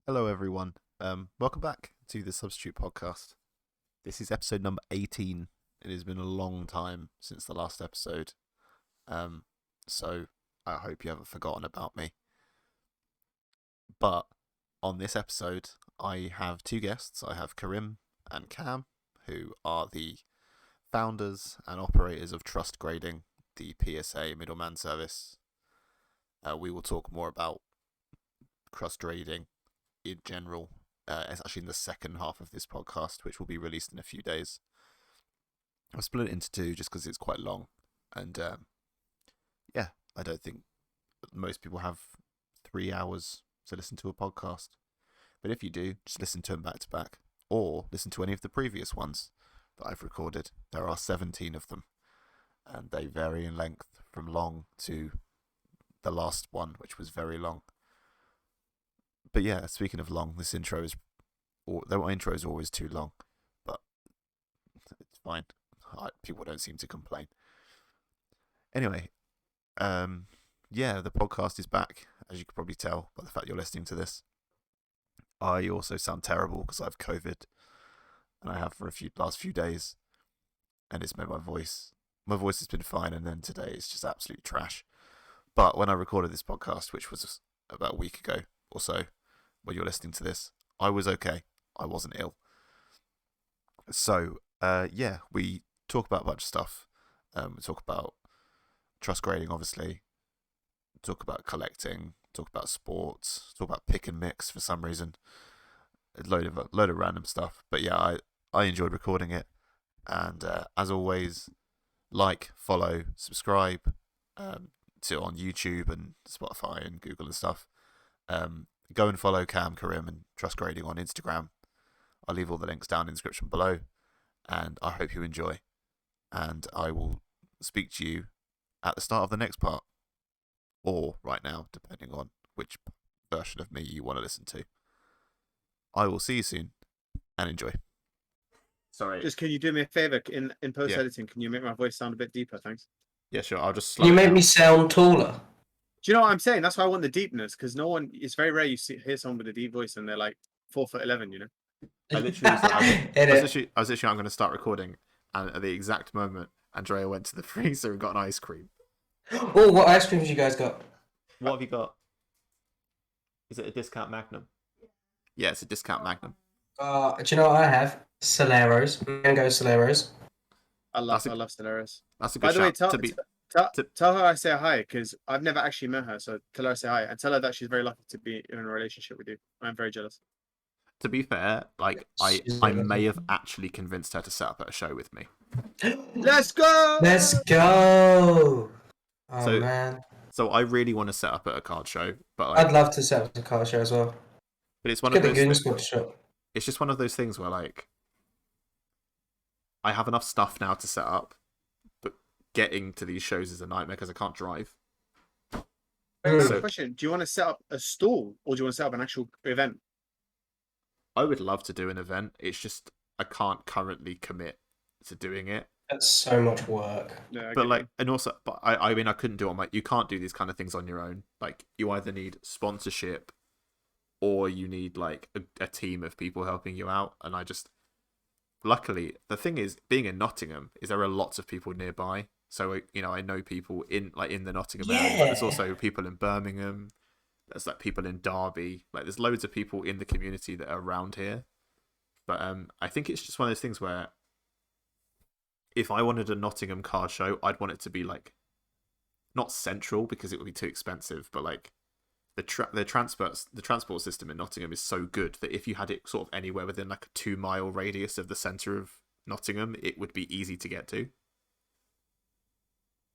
Hello, everyone. Welcome back to the Substitute Podcast. This is episode number 18. It has been a long time since the last episode, so I hope you haven't forgotten about me. But on this episode, I have two guests. I have Karim and Cam, who are the founders and operators of Trust Grading, the PSA middleman service. We will talk more about trust grading in general. It's actually in the second half of this podcast, which will be released in a few days. I've split it into two just because it's quite long, and I don't think most people have 3 hours to listen to a podcast. But if you do, just listen to them back to back, or listen to any of the previous ones that I've recorded. There are 17 of them, and they vary in length from long to the last one, which was very long. But yeah, speaking of long, this intro is, or my intros are always too long, but it's fine. People don't seem to complain. Anyway, the podcast is back, as you can probably tell by the fact you're listening to this. I also sound terrible because I have COVID, and I have for last few days, and it's made my voice has been fine, and then today it's just absolute trash. But when I recorded this podcast, which was about a week ago or so, when you're listening to this, I was okay. I wasn't ill. So, we talk about a bunch of stuff. We talk about trust grading, obviously. Talk about collecting. Talk about sports. Talk about pick and mix for some reason. A load of random stuff. But yeah, I enjoyed recording it. And as always, like, follow, subscribe to on YouTube and Spotify and Google and stuff. Go and follow Cam, Karim, and Trust Grading on Instagram. I'll leave all the links down in the description below, and I hope you enjoy. And I will speak to you at the start of the next part, or right now, depending on which version of me you want to listen to. I will see you soon, and enjoy. Sorry. Just can you do me a favor in post editing? Can you make my voice sound a bit deeper? Thanks. Yeah, sure. I'll just. Can you make me sound taller? Do you know what I'm saying? That's why I want the deepness, because no one. It's very rare you hear someone with a deep voice and they're like 4'11". You know. I literally I'm going to start recording, and at the exact moment, Andrea went to the freezer and got an ice cream. Oh, what ice cream have you guys got? What have you got? Is it a discount Magnum? Yeah, it's a discount Magnum. Do you know what I have? Soleros. I'm gonna go Soleros. I love Soleros. That's a good By the way, shout. tell her I say hi, because I've never actually met her. So tell her I say hi, and tell her that she's very lucky to be in a relationship with you. I'm very jealous. To be fair, I may have actually convinced her to set up at a show with me. Let's go! Let's go! Oh, man. So I really want to set up at a card show, but I'd love to set up a car show as well. But it's one of those. Shop. It's just one of those things where I have enough stuff now to set up, but getting to these shows is a nightmare because I can't drive. Question: do you want to set up a stall, or do you want to set up an actual event? I would love to do an event. It's just I can't currently commit to doing it. That's so much work. Yeah, I mean, I couldn't do it. You can't do these kind of things on your own. Like, you either need sponsorship, or you need a team of people helping you out. And luckily, the thing is, being in Nottingham is there are lots of people nearby. So I know people in the Nottingham area. But there's also people in Birmingham. There's people in Derby. There's loads of people in the community that are around here. But I think it's just one of those things where if I wanted a Nottingham card show, I'd want it to be not central because it would be too expensive, but the transport system in Nottingham is so good that if you had it sort of anywhere within a 2-mile radius of the centre of Nottingham, it would be easy to get to.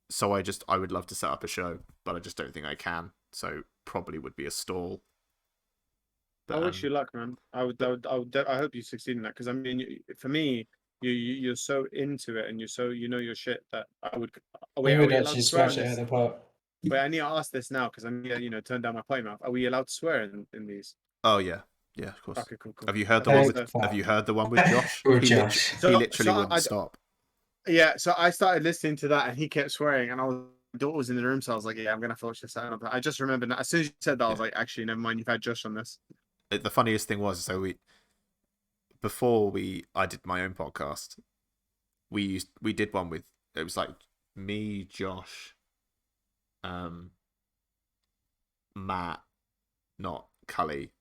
So I would love to set up a show, but I just don't think I can. So probably would be a stall. But, I wish you luck, man. I hope you succeed in that, because I mean, for me, you're so into it and you're so your shit that I would. We would actually smash it out of the park. Wait, I need to ask this now because I'm turn down my potty mouth. Are we allowed to swear in these? Oh yeah, of course. Okay, cool. Have you heard the one with Josh? He literally wouldn't stop. Yeah, so I started listening to that and he kept swearing, and my daughter was in the room, so I was like, yeah, I'm gonna have to watch this out. I just remembered that as soon as you said that, I was like, actually, never mind, you've had Josh on this. the funniest thing was, so I did my own podcast. We did one with, it was like me, Josh, Matt, not Cully,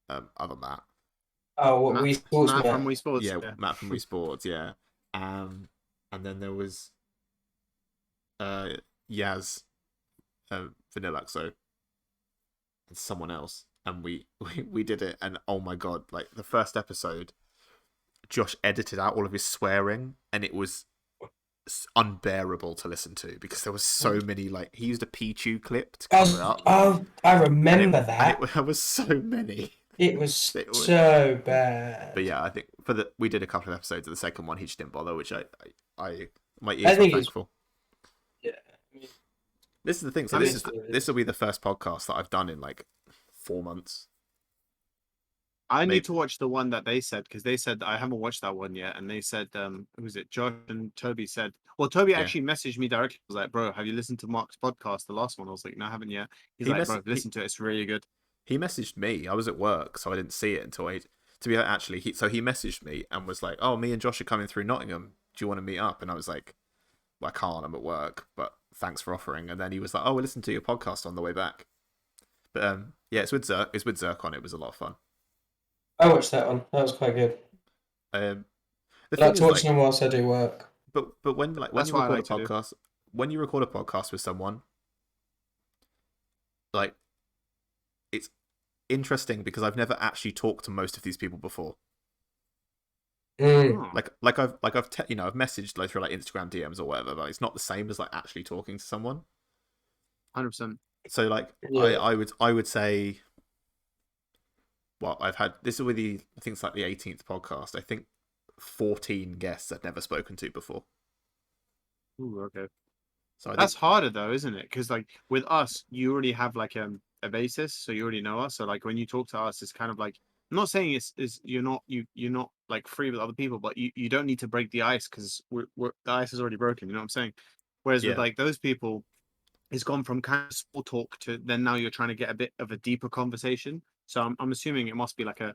other Matt. Oh, what Matt, we sports Matt from man. Wii Sports. Yeah, Yeah. Matt from Wii Sports, yeah. And then there was Yaz, Vanilla, so and someone else, and we did it, and oh my god, like the first episode, Josh edited out all of his swearing, and it was unbearable to listen to because there was so many, like he used a Pichu clip to cover it up. I remember and that. there was so many. It was It was, so bad. but yeah, I think we did a couple of episodes of the second one. He just didn't bother, which I my I ears were think it's- thankful. Yeah. I mean, This is the thing. So this will be the first podcast that I've done in like 4 months. I Maybe. need to watch the one that they said, because they said I haven't watched that one yet, and they said, who was it? Josh and Toby said. Well, Toby actually messaged me directly. I was like, "Bro, have you listened to Mark's podcast, the last one?" I was like, "No, I haven't yet." He's like, "Bro, listen to it. It's really good." He messaged me. I was at work, so I didn't see it until to be actually. He messaged me and was like, "Oh, me and Josh are coming through Nottingham. Do you want to meet up?" And I was like, "Well, I can't. I'm at work, but thanks for offering." And then he was like, "Oh, we'll listen to your podcast on the way back." But yeah, it's with Zerk. It's with Zerk on. It was a lot of fun. I watched that one. That was quite good. The I thing like is, to watch like, them whilst I do work. but when you That's what I record a like to do. podcast, when you record a podcast with someone, like, it's interesting because I've never actually talked to most of these people before. Mm. Oh, I've messaged like through like Instagram DMs or whatever, but it's not the same as like actually talking to someone. 100%. So like Yeah. I would say, well, I've had this will be I think it's like the 18th podcast. I think 14 guests I'd never spoken to before. Ooh, okay. So That's harder though, isn't it? Because like with us, you already have like a basis, so you already know us. So like when you talk to us, it's kind of like, I'm not saying it's you're not like free with other people, but you don't need to break the ice because we're the ice is already broken. You know what I'm saying? Whereas with Yeah. like those people, it's gone from kind of small talk to then now you're trying to get a bit of a deeper conversation. So I'm assuming it must be like a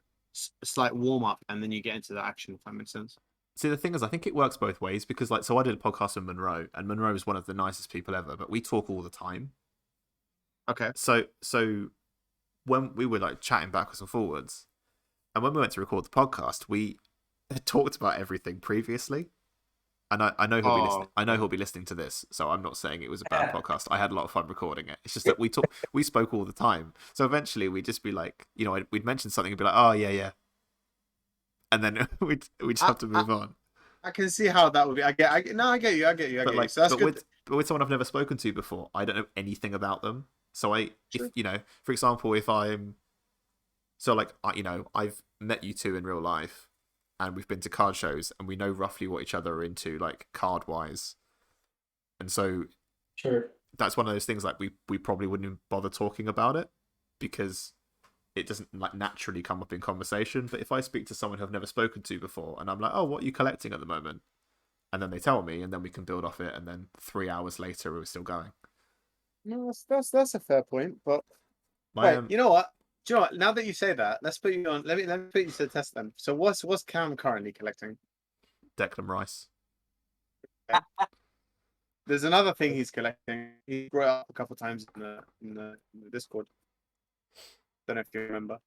slight warm up, and then you get into the action. If that makes sense. See, the thing is, I think it works both ways because, like, so I did a podcast with Monroe, and Monroe is one of the nicest people ever, but we talk all the time. Okay. So when we were like chatting backwards and forwards, and when we went to record the podcast, we had talked about everything previously. And I know he'll be listening. I know he'll be listening to this, so I'm not saying it was a bad podcast. I had a lot of fun recording it. It's just that we spoke all the time. So eventually, we'd just be like, we'd mention something and be like, "Oh yeah," and then we'd just have to move on. I can see how that would be. I get you. I get you. So that's good. But with someone I've never spoken to before, I don't know anything about them. So Sure. for example, if I'm, so like, I've met you two in real life, and we've been to card shows, and we know roughly what each other are into, like card wise, and so Sure. that's one of those things like we probably wouldn't bother talking about it because it doesn't like naturally come up in conversation. But if I speak to someone who I've never spoken to before, and I'm like, "Oh, what are you collecting at the moment?" and then they tell me, and then we can build off it, and then 3 hours later we're still going. No, that's a fair point. But My, wait, you know what? Do you know what? Now that you say that, let's put you on. Let me put you to the test then. So what's Cam currently collecting? Declan Rice. There's another thing he's collecting. He brought it up a couple of times in the Discord. Don't know if you remember.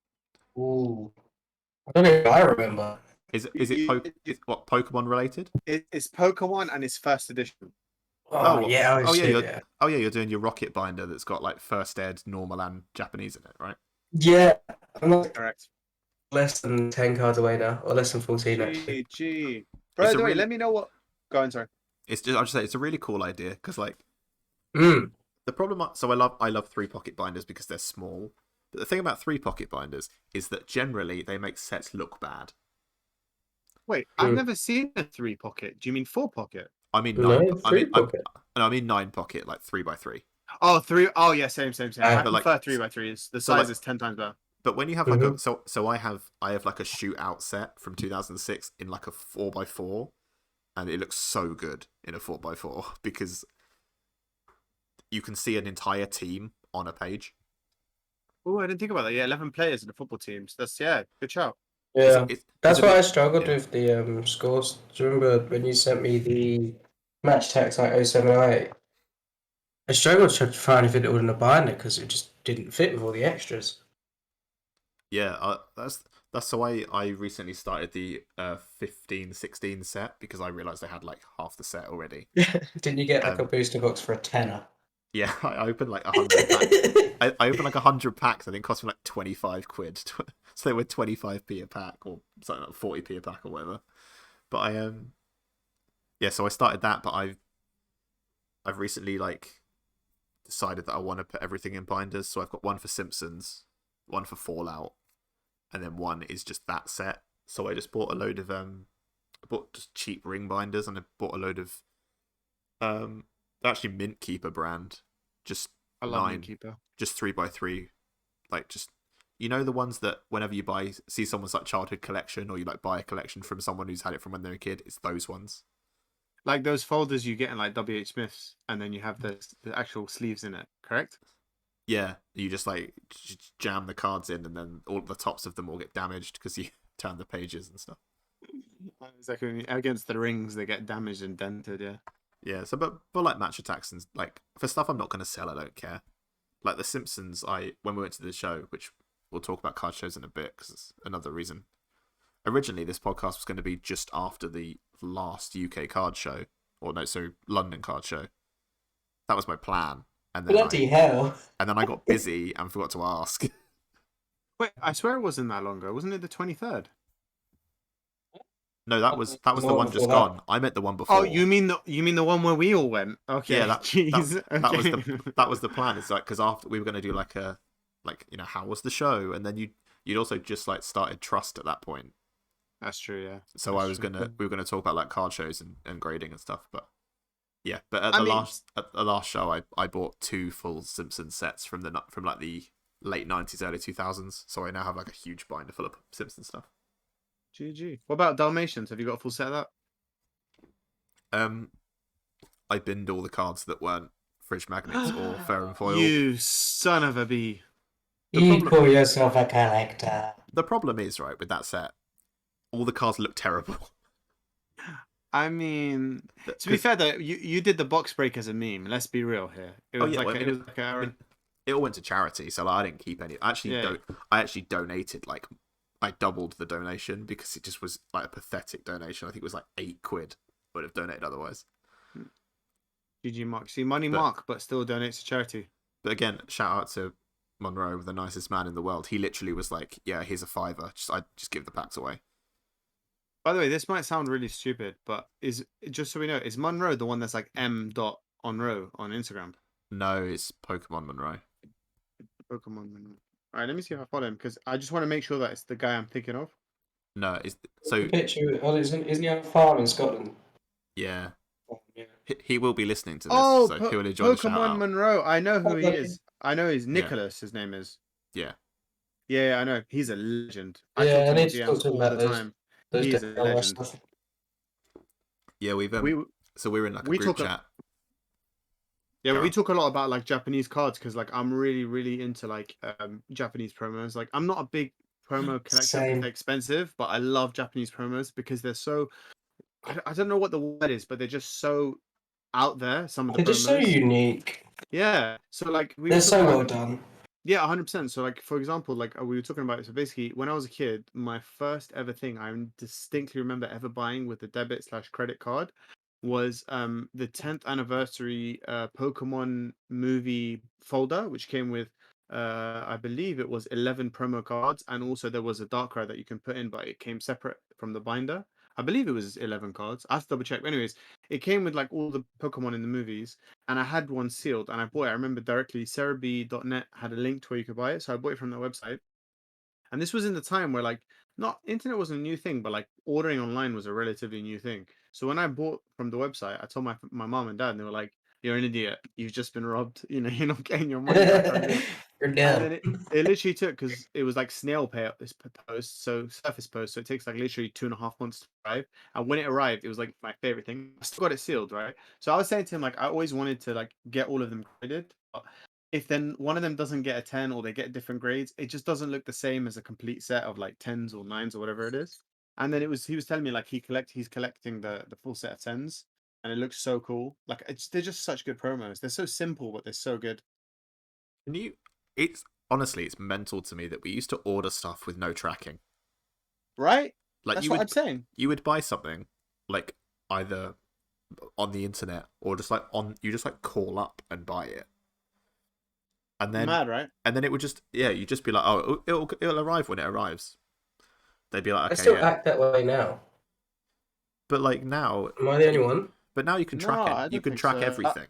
Ooh. I don't know if I remember. Is it what Pokemon related? It's Pokemon and it's first edition. Oh yeah. You're doing your rocket binder that's got like first ed, normal, and Japanese in it, right? Yeah. I'm not Correct. less than 10 cards away now, or less than 14 actually. Gee. By the way, let me know what. Go on, sorry. I'll just say it's a really cool idea because like Mm. the problem. So I love 3-pocket binders because they're small. But the thing about 3-pocket binders is that generally they make sets look bad. Wait, I've never seen a 3-pocket. Do you mean 4-pocket? I mean No, 9. pocket. I mean 9-pocket, like 3x3. Oh, 3. Oh, yeah, same. I But, like, prefer 3x3. The so, size like- is 10 times better. But when you have like a so I have like a shootout set from 2006 in like a 4x4, and it looks so good in a 4x4 because you can see an entire team on a page. Oh, I didn't think about that. Yeah, 11 players in the football teams. That's good shout. Yeah, It's that's a why I bit, struggled yeah. with the scores. Do you remember when you sent me the match text like 0708? I struggled to find anything that wouldn't have bind it because it just didn't fit with all the extras. Yeah, that's the way I recently started the 15-16 set because I realized I had like half the set already. Didn't you get like a Um, booster box for a tenner? yeah, I opened like 100 packs. I opened like 100 packs. I think it cost me like 25 quid. So they were 25p a pack or something like 40p a pack or whatever. But yeah, so I started that, but I've recently like decided that I want to put everything in binders. So I've got one for Simpsons, one for Fallout, and then one is just that set. So I just bought a load of I bought just cheap ring binders, and I bought a load of actually Mint Keeper brand, just I love nine, Keeper. just 3x3, like just the ones that whenever you see someone's like childhood collection, or you like buy a collection from someone who's had it from when they're a kid, it's those ones. Like those folders you get in like WH Smith's, and then you have the actual sleeves in it, correct? Yeah, you just like jam the cards in, and then all the tops of them all get damaged because you turn the pages and stuff. Exactly. Against the rings, they get damaged and dented. Yeah. Yeah, so but for like match attacks and like for stuff I'm not going to sell, I don't care. Like the Simpsons, when we went to the show, which we'll talk about card shows in a bit because it's another reason. Originally, this podcast was going to be just after the last UK card show, or no, so London card show. That was my plan, and then Bloody hell! I got busy and forgot to ask. Wait, I swear it wasn't that long ago. Wasn't it the 23rd? No, that was the More one before just that. gone. I meant the one before. Oh, you mean the one where we all went? Okay. Yeah, that Jeez. that was Okay. that was the plan. It's like because after we were going to do like a how was the show, and then you'd also just like started Trust at that point. That's true. Yeah. So That's true. we were gonna talk about like card shows and grading and stuff, but yeah. But at I the mean, last show, I bought 2 full Simpsons sets from like the late 90s, early 2000s. So I now have like a huge binder full of Simpsons stuff. GG. What about Dalmatians? Have you got a full set of that? I binned all the cards that weren't fridge magnets or fair and foil. You son of a bee. You call yourself a collector. The problem is, right, with that set, all the cards look terrible. I mean, to be fair though, you did the box break as a meme. Let's be real here. It was it all went to charity, so like, I didn't keep any. I actually donated like I doubled the donation because it just was like a pathetic donation. I think it was like 8 quid. Would have donated otherwise. GG Mark. See, Mark, but still donates to charity. But again, shout out to Monroe, the nicest man in the world. He literally was like, "Yeah, here's a £5. I just give the packs away." By the way, this might sound really stupid, but just so we know, is Monroe the one that's like m.onroe on Instagram? No, it's Pokemon Monroe. Pokemon Monroe. All right, let me see if I follow him because I just want to make sure that it's the guy I'm thinking of. No, it's so. The picture. Oh, isn't he on a farm in Scotland? Yeah. Oh, yeah. He will be listening to this, so he'll enjoy the shout Pokemon out. Monroe. I know who he is. I know he's Nicholas. His name is. Yeah. Yeah, I know. He's a legend. Yeah, I I talk need to to him talk to him all about the time. those He's a legend. stuff. Yeah, so we're in like a group chat. Yeah, we talk a lot about like Japanese cards because like I'm really, really into like Japanese promos. Like I'm not a big promo collector because they're expensive, but I love Japanese promos because they're so I don't know what the word is, but they're just so out there. Some of the They're just so unique. Yeah. So like they're so well done. Yeah, 100%. So like for example, like we were talking about it. So basically, when I was a kid, my first ever thing I distinctly remember ever buying with a debit/credit card was the 10th anniversary Pokemon movie folder, which came with I believe it was 11 promo cards, and also there was a Darkrai that you can put in, but it came separate from the binder. I believe it was 11 cards. I have to double check. But anyways, it came with like all the Pokemon in the movies, and I had one sealed, and I bought it. I remember directly, Cerebi.net had a link to where you could buy it, so I bought it from their website. And this was in the time where like not internet wasn't a new thing, but like ordering online was a relatively new thing. So when I bought from the website, I told my mom and dad, and they were like, "You're an idiot. You've just been robbed. You know, you're not getting your money back on this." You're And dumb. then it literally took because it was like snail this post, so surface post, so it takes like literally 2.5 months to arrive. And when it arrived, it was like my favorite thing. I still got it sealed, right? So I was saying to him like I always wanted to like get all of them graded. But if then one of them doesn't get a 10 or they get different grades, it just doesn't look the same as a complete set of like 10s or 9s or whatever it is. And then he was telling me like he's collecting the full set of 10s, and it looks so cool. Like they're just such good promos. They're so simple, but they're so good. Can you? It's honestly, it's mental to me that we used to order stuff with no tracking. Right? Like That's what I'm saying. you would buy something like either on the internet or just like you just like call up and buy it, and then Mad, right? it would just you'd just be like, oh, it'll arrive when it arrives. They'd be like, I okay, still yeah, act that way now. but like now, Am I the only one? but now you can No, track it. I You don't can think track so. everything.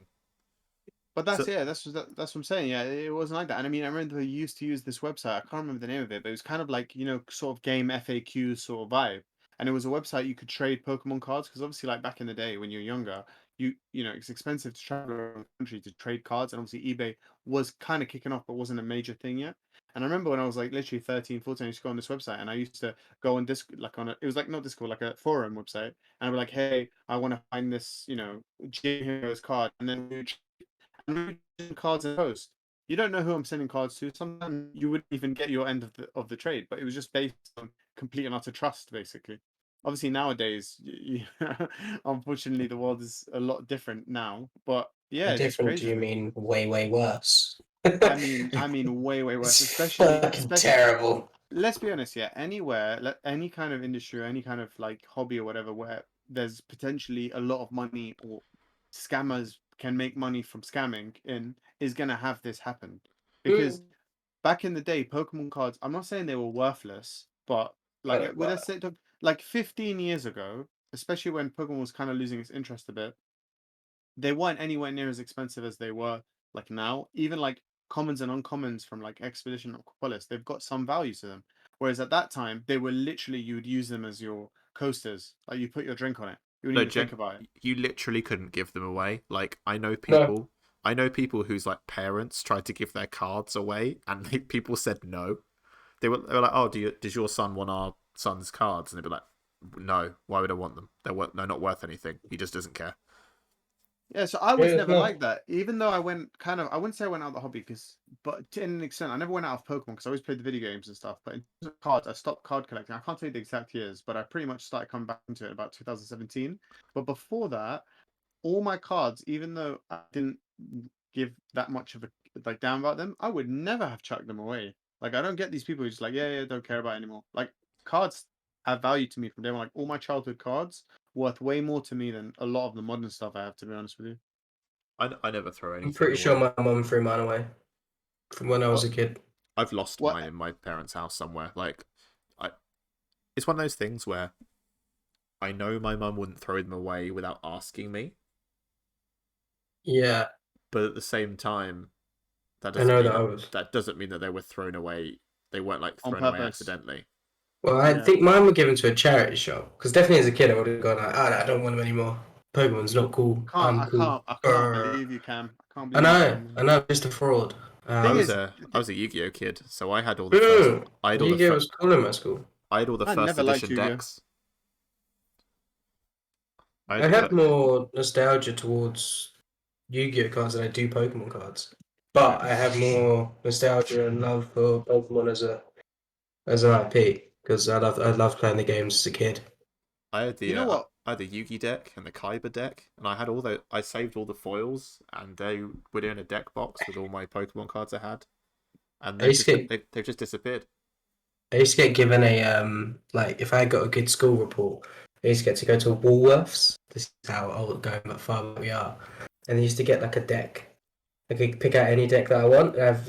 But So that's what I'm saying. Yeah, it wasn't like that. And I mean, I remember they used to use this website. I can't remember the name of it, but it was kind of like, sort of game FAQ sort of vibe. And it was a website you could trade Pokemon cards, because obviously, like back in the day when you're younger, it's expensive to travel around the country to trade cards, and obviously eBay was kind of kicking off, but wasn't a major thing yet. And I remember when I was like literally 13, 14, I used to go on this website, and I used to go on Discord, like it was like not Discord, like a forum website, and I'd be like, hey, I want to find this, Gym Heroes card, and then cards in post. You don't know who I'm sending cards to. Sometimes you wouldn't even get your end of the trade, but it was just based on complete and utter trust, basically. Obviously, nowadays, unfortunately, the world is a lot different now. But yeah, By it's just different, do crazy. you mean way, way worse? I mean, way, way worse. It's Especially, fucking terrible. let's be honest, yeah. Anywhere, any kind of industry, or any kind of like hobby or whatever, where there's potentially a lot of money, or scammers can make money from scamming, is gonna have this happen. Because back in the day, Pokemon cards, I'm not saying they were worthless, but like Oh, with us, like 15 years ago, especially when Pokemon was kind of losing its interest a bit, they weren't anywhere near as expensive as they were like now. Even like commons and uncommons from like Expedition or Quillis, they've got some value to them. Whereas at that time, they were literally, you would use them as your coasters. Like you put your drink on it. You wouldn't no, even think about it. you literally couldn't give them away. Like no. I know people whose like parents tried to give their cards away, and people said no. They were like, oh, does your son want our son's cards? And they'd be like, no, why would I want them? They're not worth anything. He just doesn't care. Yeah, so I Yeah, was it's never not. like that. Even though I went kind of, I wouldn't say I went out of the hobby, but to an extent, I never went out of Pokemon because I always played the video games and stuff. But in terms of cards, I stopped card collecting. I can't tell you the exact years, but I pretty much started coming back into it about 2017. But before that, all my cards, even though I didn't give that much of a like down about them, I would never have chucked them away. Like I don't get these people who just like, yeah, don't care about it anymore. Like cards have value to me from day one. Like all my childhood cards worth way more to me than a lot of the modern stuff I have, to be honest with you. I never throw I'm anything pretty sure away. my mum threw mine away from when I was Oh, a kid. I've lost What? mine in my parents' house somewhere. Like, I it's one of those things where I know my mum wouldn't throw them away without asking me, Yeah, but at the same time, I know that I was. that doesn't mean that they were thrown away. They weren't like On thrown away purpose. accidentally. Well, I Yeah. think mine were given to a charity shop because definitely as a kid I would have gone like, oh, no, I don't want them anymore. Pokemon's not cool. I'm cool. I can't Grr. believe you, Cam. I can't believe you, Cam. I know, just a fraud. Thing is, I was a Yu-Gi-Oh kid, so I had all the first. mm, I had all the Yu-Gi-Oh was cool in my school. I had all the I first never liked edition Yu-Gi-Oh. decks. I I had have more nostalgia towards Yu-Gi-Oh cards than I do Pokemon cards. But I have more nostalgia and love for Pokemon as an IP because I loved playing the games as a kid. You know what? I had the Yugi deck and the Kaiba deck, and I had I saved all the foils, and they were in a deck box with all my Pokemon cards I had, and I used to get they've just disappeared. I used to get given a like if I got a good school report, I used to get to go to Woolworths. This is how old going but far back we are. And I used to get like a deck. I could pick out any deck that I want. And I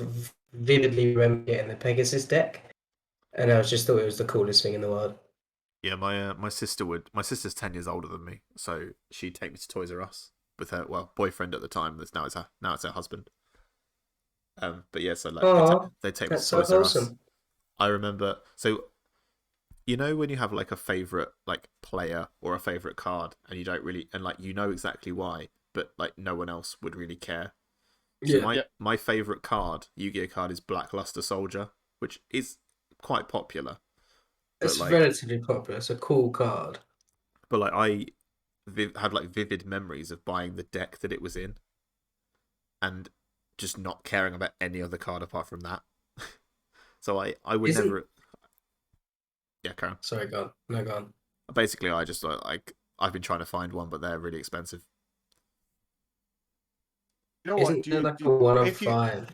vividly remember getting the Pegasus deck, and I was just thought it was the coolest thing in the world. Yeah, my sister's 10 years older than me, so she'd take me to Toys R Us with her boyfriend at the time. That's now it's her husband. But yeah, so like Oh, they take me to that's so Toys R Us. wholesome. I remember, so you know when you have like a favorite like player or a favorite card, and you don't really, and like you know exactly why, but like no one else would really care. So Yeah, my favorite card, Yu-Gi-Oh card, is Blackluster Soldier, which is quite popular. But it's like, relatively popular. It's a cool card. I have like vivid memories of buying the deck that it was in, and just not caring about any other card apart from that. So I would Isn't- never. Yeah, Karen. Sorry, go on. No, go on. Basically, I just like I've been trying to find one, but they're really expensive. You know what? Isn't there like a one of five?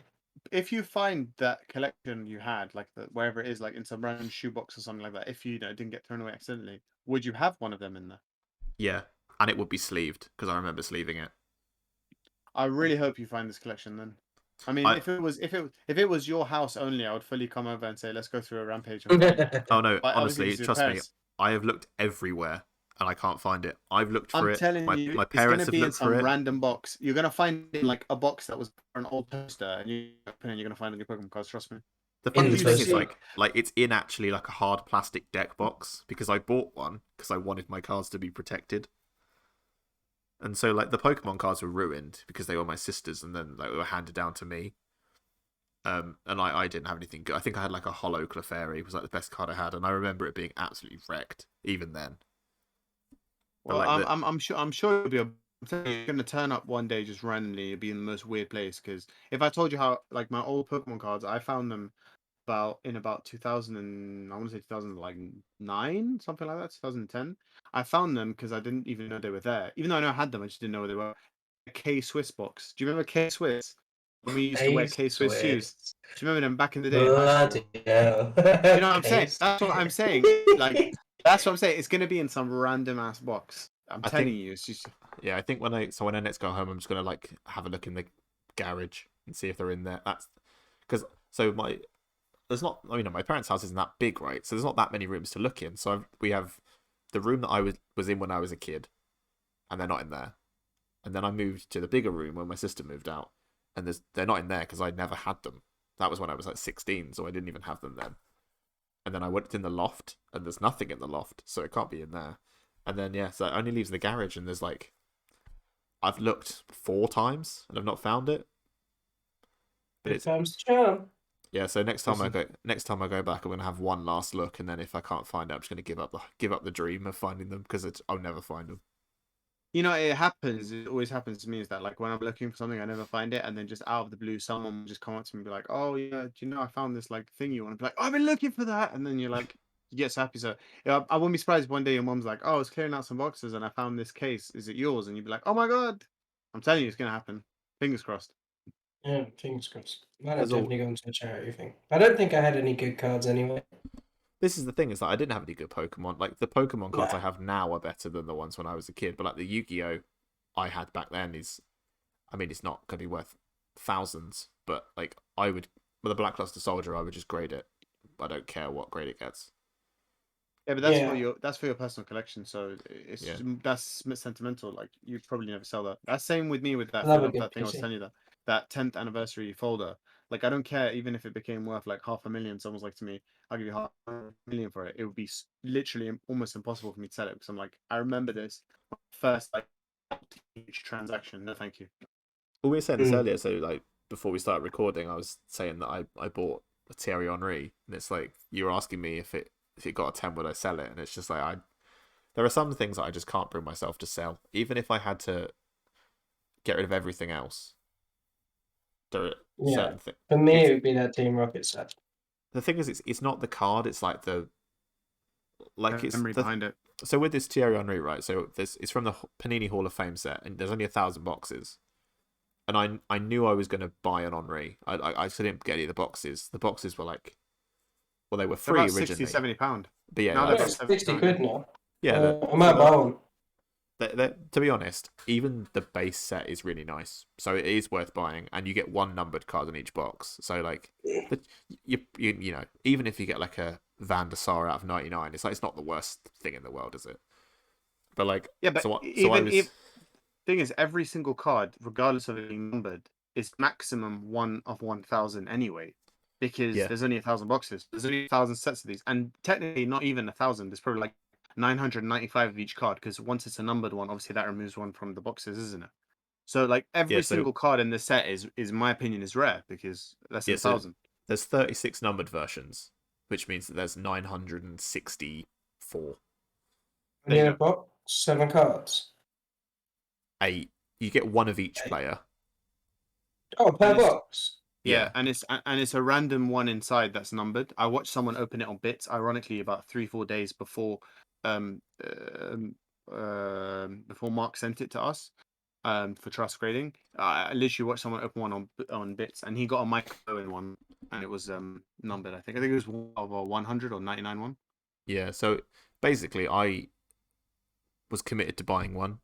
If you find that collection you had, like wherever it is, like in some random shoebox or something like that, if you, didn't get thrown away accidentally, would you have one of them in there? Yeah, and it would be sleeved because I remember sleeving it. I really hope you find this collection then. I mean, if it was your house only, I would fully come over and say, let's go through a rampage and find it. Oh no, But obviously, honestly, this is your trust me, parents. I have looked everywhere and I can't find it. I've looked for I'm it. telling My you, my it's gonna parents have be in looked for some it. random box. You're gonna find it in like a box that was for an old poster, and you open it, and you're gonna find it in your Pokemon cards. Trust me. The In funniest the thing is toaster. like it's in actually like a hard plastic deck box because I bought one because I wanted my cards to be protected. And so like the Pokemon cards were ruined because they were my sister's and then like they were handed down to me. And I didn't have anything good. I think I had like a Hollow Clefairy was like the best card I had, and I remember it being absolutely wrecked even then. But Well, like I'm sure it'll be I'm telling you, you're gonna turn up one day just randomly. It'll be in the most weird place. Because if I told you how like my old Pokemon cards, I found them about 2000 and I want to say 2009, something like that, 2010. I found them because I didn't even know they were there. Even though I know I had them, I just didn't know where they were. A K Swiss box. Do you remember K Swiss? When we used to wear K Swiss shoes. Do you remember them back in the day in high school? Bloody hell. Do you know what I'm saying? Case. That's what I'm saying. Like that's what I'm saying. It's gonna be in some random ass box. I'm I telling think you, it's just yeah, I think when I next go home, I'm just gonna like have a look in the garage and see if they're in there. That's because so my there's not. I mean, my parents' house isn't that big, right? So there's not that many rooms to look in. So we have the room that I was in when I was a kid, and they're not in there. And then I moved to the bigger room when my sister moved out, and they're not in there because I never had them. That was when I was like 16, so I didn't even have them then. And then I went in the loft, and there's nothing in the loft, so it can't be in there. And then yeah, so it only leaves the garage, and there's like I've looked 4 times and I've not found it. But Here it's comes the charm. yeah. So next time Listen. next time I go back, I'm gonna have one last look, and then if I can't find it, I'm just gonna give up the dream of finding them because I'll never find them. it happens. It always happens to me. Is that like when I'm looking for something, I never find it, and then just out of the blue, someone will just come up to me and be like, "Oh yeah, do you know I found this like thing you want?" to be like, "Oh, I've been looking for that," and then you're like, you get so happy. So yeah, I wouldn't be surprised if one day your mom's like, "Oh, I was clearing out some boxes and I found this case. Is it yours?" And you'd be like, "Oh my god!" I'm telling you, it's gonna happen. Fingers crossed. Yeah, fingers crossed. Might have There's all definitely gone to a charity thing. I don't think I had any good cards anyway. this is the thing is that I didn't have any good Pokemon. Like the Pokemon cards I Nah. have now are better than the ones when I was a kid. But like the Yu-Gi-Oh I had back then is, I mean, it's not gonna be worth thousands, but like I would with a Blackluster Soldier, I would just grade it. I don't care what grade it gets. Yeah, but Yeah. that's for your personal collection. So Yeah. that's sentimental. Like you probably never sell that. That's same with me with that Love a that good thing I was PC. telling you that 10th anniversary folder. Like I don't care even if it became worth like 500,000. Someone's like to me, I'll give you 500,000 for it. It would be literally almost impossible for me to sell it because I'm like I remember this first like huge transaction. No, thank you. Well, we were saying this Mm. earlier, so like before we started recording, I was saying that I bought a Thierry Henry, and it's like you were asking me if it got a 10, would I sell it? And it's just like there are some things that I just can't bring myself to sell, even if I had to get rid of everything else. There are Yeah. certain things. For me, it would be that Team Rocket set. The thing is, it's not the card. It's like it's Memory the behind it. so with this Thierry Henry, right? So this it's from the Panini Hall of Fame set, and there's only 1,000 boxes. And I knew I was going to buy an Henry. I didn't get any of the boxes. The boxes were like, well, they were They're free about originally. 60, 70 pound. But yeah, Now like, they're Yeah, about it's 60 £70. quid now. yeah. I might buy one. To be honest, even the base set is really nice, so it is worth buying, and you get one numbered card in each box. So like, you know, even if you get like a Van der Sar out of 99, it's like it's not the worst thing in the world, is it? But like, Yeah, but so I even was if thing is, every single card, regardless of it being numbered, is maximum 1 of 1,000 anyway, because yeah there's only 1,000 boxes. There's only 1,000 sets of these, and technically not even 1,000. There's probably like 995 of each card, because once it's a numbered one, obviously that removes one from the boxes, isn't it? So like yeah every so single card in this set is in my opinion is rare because less than yeah a so thousand. there's 36 numbered versions, which means that there's 964. There you Yeah, go. box, 7 cards. 8. You get one of each 8. player. Oh, per And it's box. yeah, and it's a random one inside that's numbered. I watched someone open it on Bits, ironically, about 3-4 days um, um before Mark sent it to us for trust grading. I literally watched someone open one on Bits, and he got a Michael Owen one, and it was numbered. I think it was of a 100 or 99 one. Yeah, so basically, I was committed to buying one,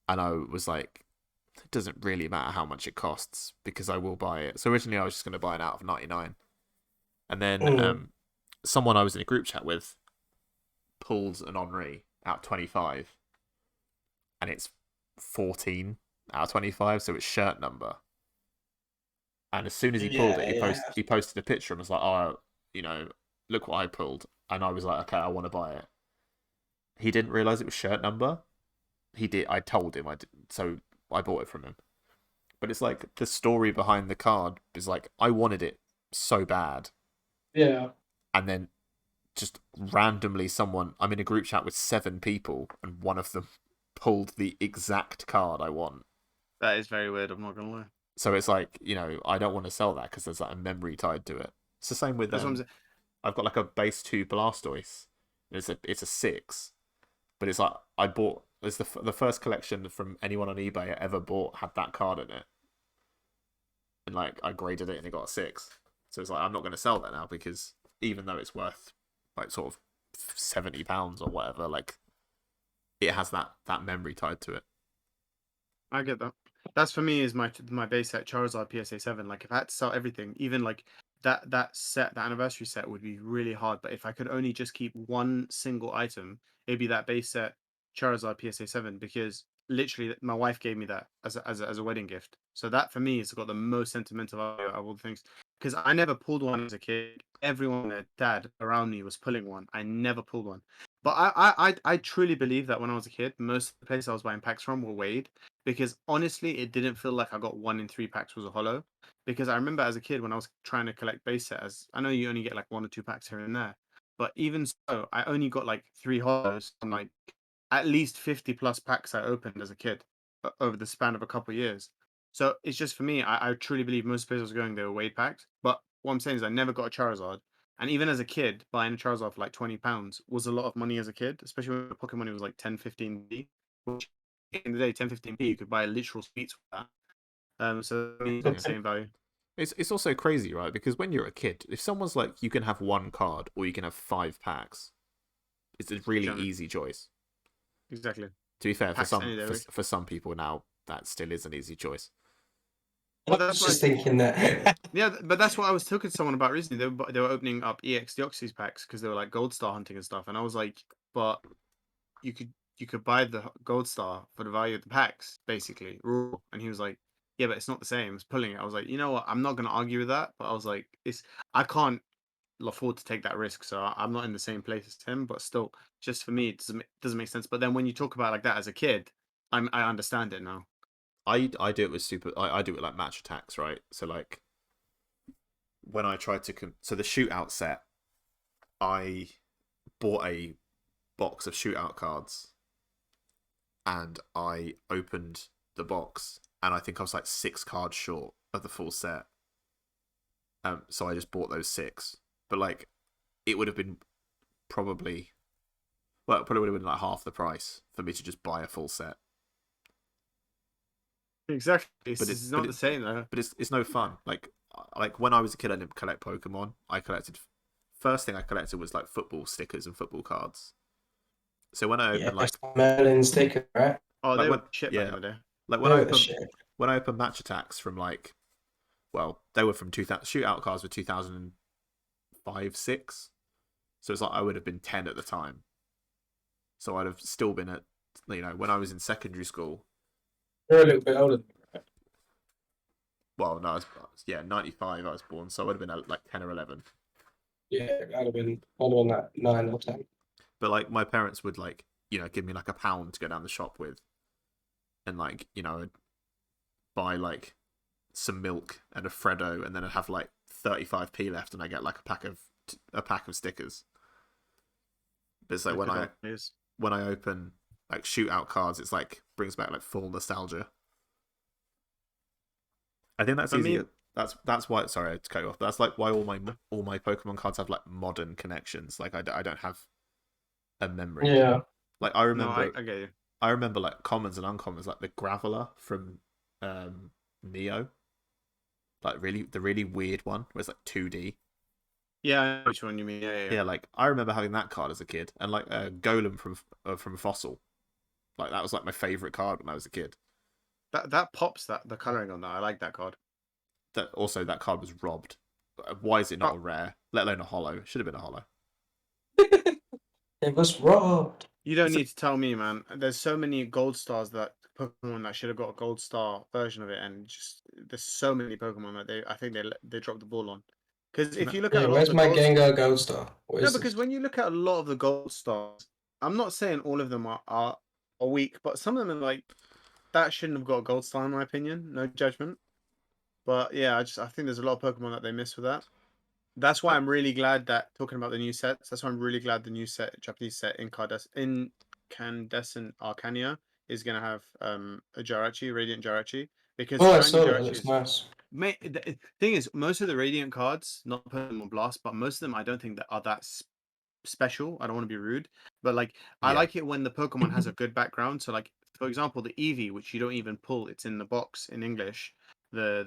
and I was like, it doesn't really matter how much it costs because I will buy it. So originally, I was just going to buy it out of 99, and then Mm. someone I was in a group chat with pulled an Henri out of 25, and it's 14 out of 25, so it's shirt number. And as soon as he pulled it, Yeah. he posted a picture and was like, "Oh, look what I pulled." And I was like, "Okay, I want to buy it." He didn't realize it was shirt number. He did. I told him I did, so I bought it from him. But it's like the story behind the card is like I wanted it so bad, Yeah. and then just randomly someone. I'm in a group chat with 7 people, and one of them pulled the exact card I want. That is very weird. I'm not gonna lie. So it's like I don't want to sell that because there's like a memory tied to it. It's the same with That's what I'm saying. I've got like a base 2 Blastoise. It's a 6, but it's like I bought. It's the first collection from anyone on eBay I ever bought had that card in it, and like I graded it and it got a 6. So it's like I'm not going to sell that now because even though it's worth like sort of £70 or whatever, like it has that memory tied to it. I get that. That's for me is my base set Charizard PSA 7. Like if I had to sell everything, even like that set, the anniversary set would be really hard. But if I could only just keep one single item, it'd be that base set Charizard PSA 7 because literally my wife gave me that as a wedding gift. So that for me has got the most sentimental value of all the things. Because I never pulled one as a kid. Everyone, their dad around me was pulling one. I never pulled one. But I truly believe that when I was a kid, most of the places I was buying packs from were Wade because honestly, it didn't feel like I got 1 in 3 packs was a holo. Because I remember as a kid when I was trying to collect base sets, I know you only get like 1 or 2 packs here and there, but even so, I only got like 3 holos on like at least 50 plus packs I opened as a kid over the span of a couple of years. So it's just for me, I truly believe most places I was going, they were Wade packs. But what I'm saying is I never got a Charizard. And even as a kid, buying a Charizard for like £20 was a lot of money as a kid, especially when the pocket money was like 10, 15p, which in the day, 10, 15p, you could buy literal sweets with that. So I mean, it's not Yeah. the same value. It's also crazy, right? Because when you're a kid, if someone's like, you can have 1 card or you can have 5 packs, it's a really Generally. easy choice. Exactly. To be fair, Packs any day. for some people now, that still is an easy choice. I Well, was that's just why. thinking that. Yeah, but that's what I was talking to someone about recently. They were opening up EX Deoxys packs because they were like Gold Star hunting and stuff, and I was like, but you could buy the Gold Star for the value of the packs, basically raw. And he was like, yeah, but it's not the same as pulling it. I was like, you know what? I'm not gonna argue with that, but I was like, I can't afford to take that risk, so I'm not in the same place as him. But still, just for me, it doesn't make sense. But then when you talk about it like that as a kid, I understand it now. I do it with I do it like match attacks, right? So like when I tried to so the shootout set, I bought a box of shootout cards and I opened the box and I think I was like 6 cards short of the full set. So I just bought those 6, but like it would have been probably it probably would have been like half the price for me to just buy a full set. Exactly, But it's not the same though. it's no fun. Like when I was a kid, I didn't collect Pokemon. I collected first thing I collected was like football stickers and football cards. So when I Yeah, opened like Merlin sticker, right? Oh, like they when were shit back yeah in the day. like They were the shit. when I opened match attacks from like they were from 2000 shootout cards were 2005 6. So it's like I would have been 10 at the time. So I'd have still been at when I was in secondary school. They're a little bit older. Well, no, yeah, 95 I was born, so I would have been at like 10 or 11. Yeah, I'd have been that 9 or 10. But like my parents would like give me like £1 to go down the shop with, and like I'd buy like some milk and a Freddo, and then I'd have like 35p left, and I get like a pack of stickers. But it's like when I open like shootout cards, it's like brings back like full nostalgia. I think that's For me, easier. That's why. Sorry to cut you off. That's like why all my Pokemon cards have like modern connections. Like I don't have a memory. Yeah. Like I no, remember I get you. I remember like commons and uncommons, like the Graveler from Neo, like the really weird one where it's like 2D. Yeah, I know which one you mean. Yeah. Yeah, like I remember having that card as a kid, and like Golem from Fossil, like that was like my favorite card when I was a kid. That pops that the coloring on that. I like that card. That card was robbed. Why is it not Oh, a rare, let alone a holo? It should have been a holo. It was robbed. you don't So, need to tell me, man. There's so many gold stars that Pokemon that should have got a gold star version of it, and just there's so many Pokemon that I think they dropped the ball on. Because do you if know, you look at Yeah, a lot of where's the my gold, Gengar Gold Star? What no, is this? because when you look at a lot of the gold stars, I'm not saying all of them are weak, but some of them are like that shouldn't have got a gold star in my opinion. No judgment, but yeah, I think there's a lot of Pokemon that they miss with that. That's why I, I'm really glad that talking about the new sets. That's why I'm really glad the new Japanese set Incandescent Arcania is gonna have a Jirachi, Radiant Jirachi, because Oh, I shiny saw that. It Jirachi looks is. nice. The thing is, most of the Radiant cards, not Pokemon Blast, but most of them I don't think that are that special. I don't want to be rude, but like I yeah, like it when the Pokemon has a good background. So like for example, the Eevee, which you don't even pull, it's in the box in English. The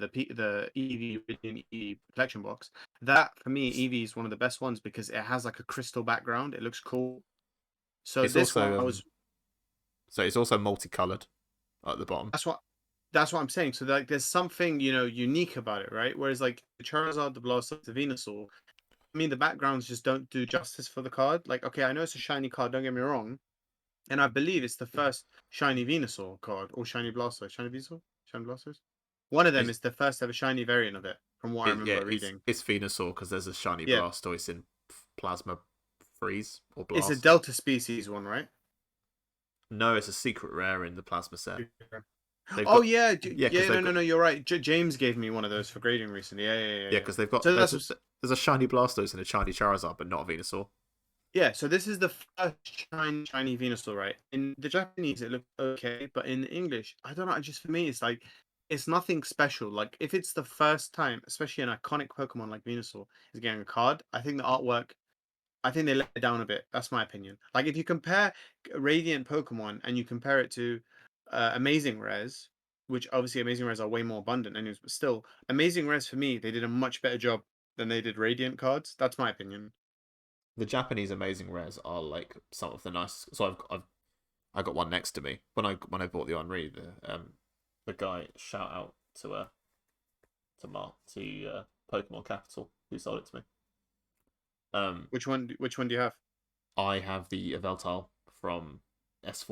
Eevee Radiant Eevee collection box. That for me, Eevee is one of the best ones because it has like a crystal background. It looks cool. So it's this one also I was. it's also multicolored at the bottom. That's what. That's what I'm saying. So like, there's something unique about it, right? Whereas like the Charizard, the Blastoise, the Venusaur, I mean, the backgrounds just don't do justice for the card. Like, okay, I know it's a shiny card, don't get me wrong. And I believe it's the first shiny Venusaur card or shiny Blastoise. Shiny Venusaur? Shiny Blastoise? One of them It's is the first ever shiny variant of it, from what I yeah, remember reading. it's Venusaur because there's a shiny Yeah. Blastoise in Plasma Freeze or It's a Blast. Delta species one, right? No, it's a secret rare in the Plasma set. They've Oh got yeah, yeah, because yeah, they've no, got you're right. James gave me one of those for grading recently. yeah, Yeah. because they've got So that's there's a shiny Blastoise and a shiny Charizard, but not a Venusaur. yeah. So this is the first shiny Venusaur, right? In the Japanese, it looked okay, but in English, I don't know. Just for me, it's like it's nothing special. Like if it's the first time, especially an iconic Pokemon like Venusaur is getting a card, I think the artwork. I think they let it down a bit. That's my opinion. Like if you compare Radiant Pokemon and you compare it to Amazing Rares, which obviously Amazing Rares are way more abundant, anyways, but still, Amazing Rares for me, they did a much better job than they did Radiant cards. That's my opinion. The Japanese amazing rares are like some of the nicest. So I got one next to me when I bought the Henri. The guy shout out to Pokemon Capital who sold it to me. Which one do you have? I have the Eveltal from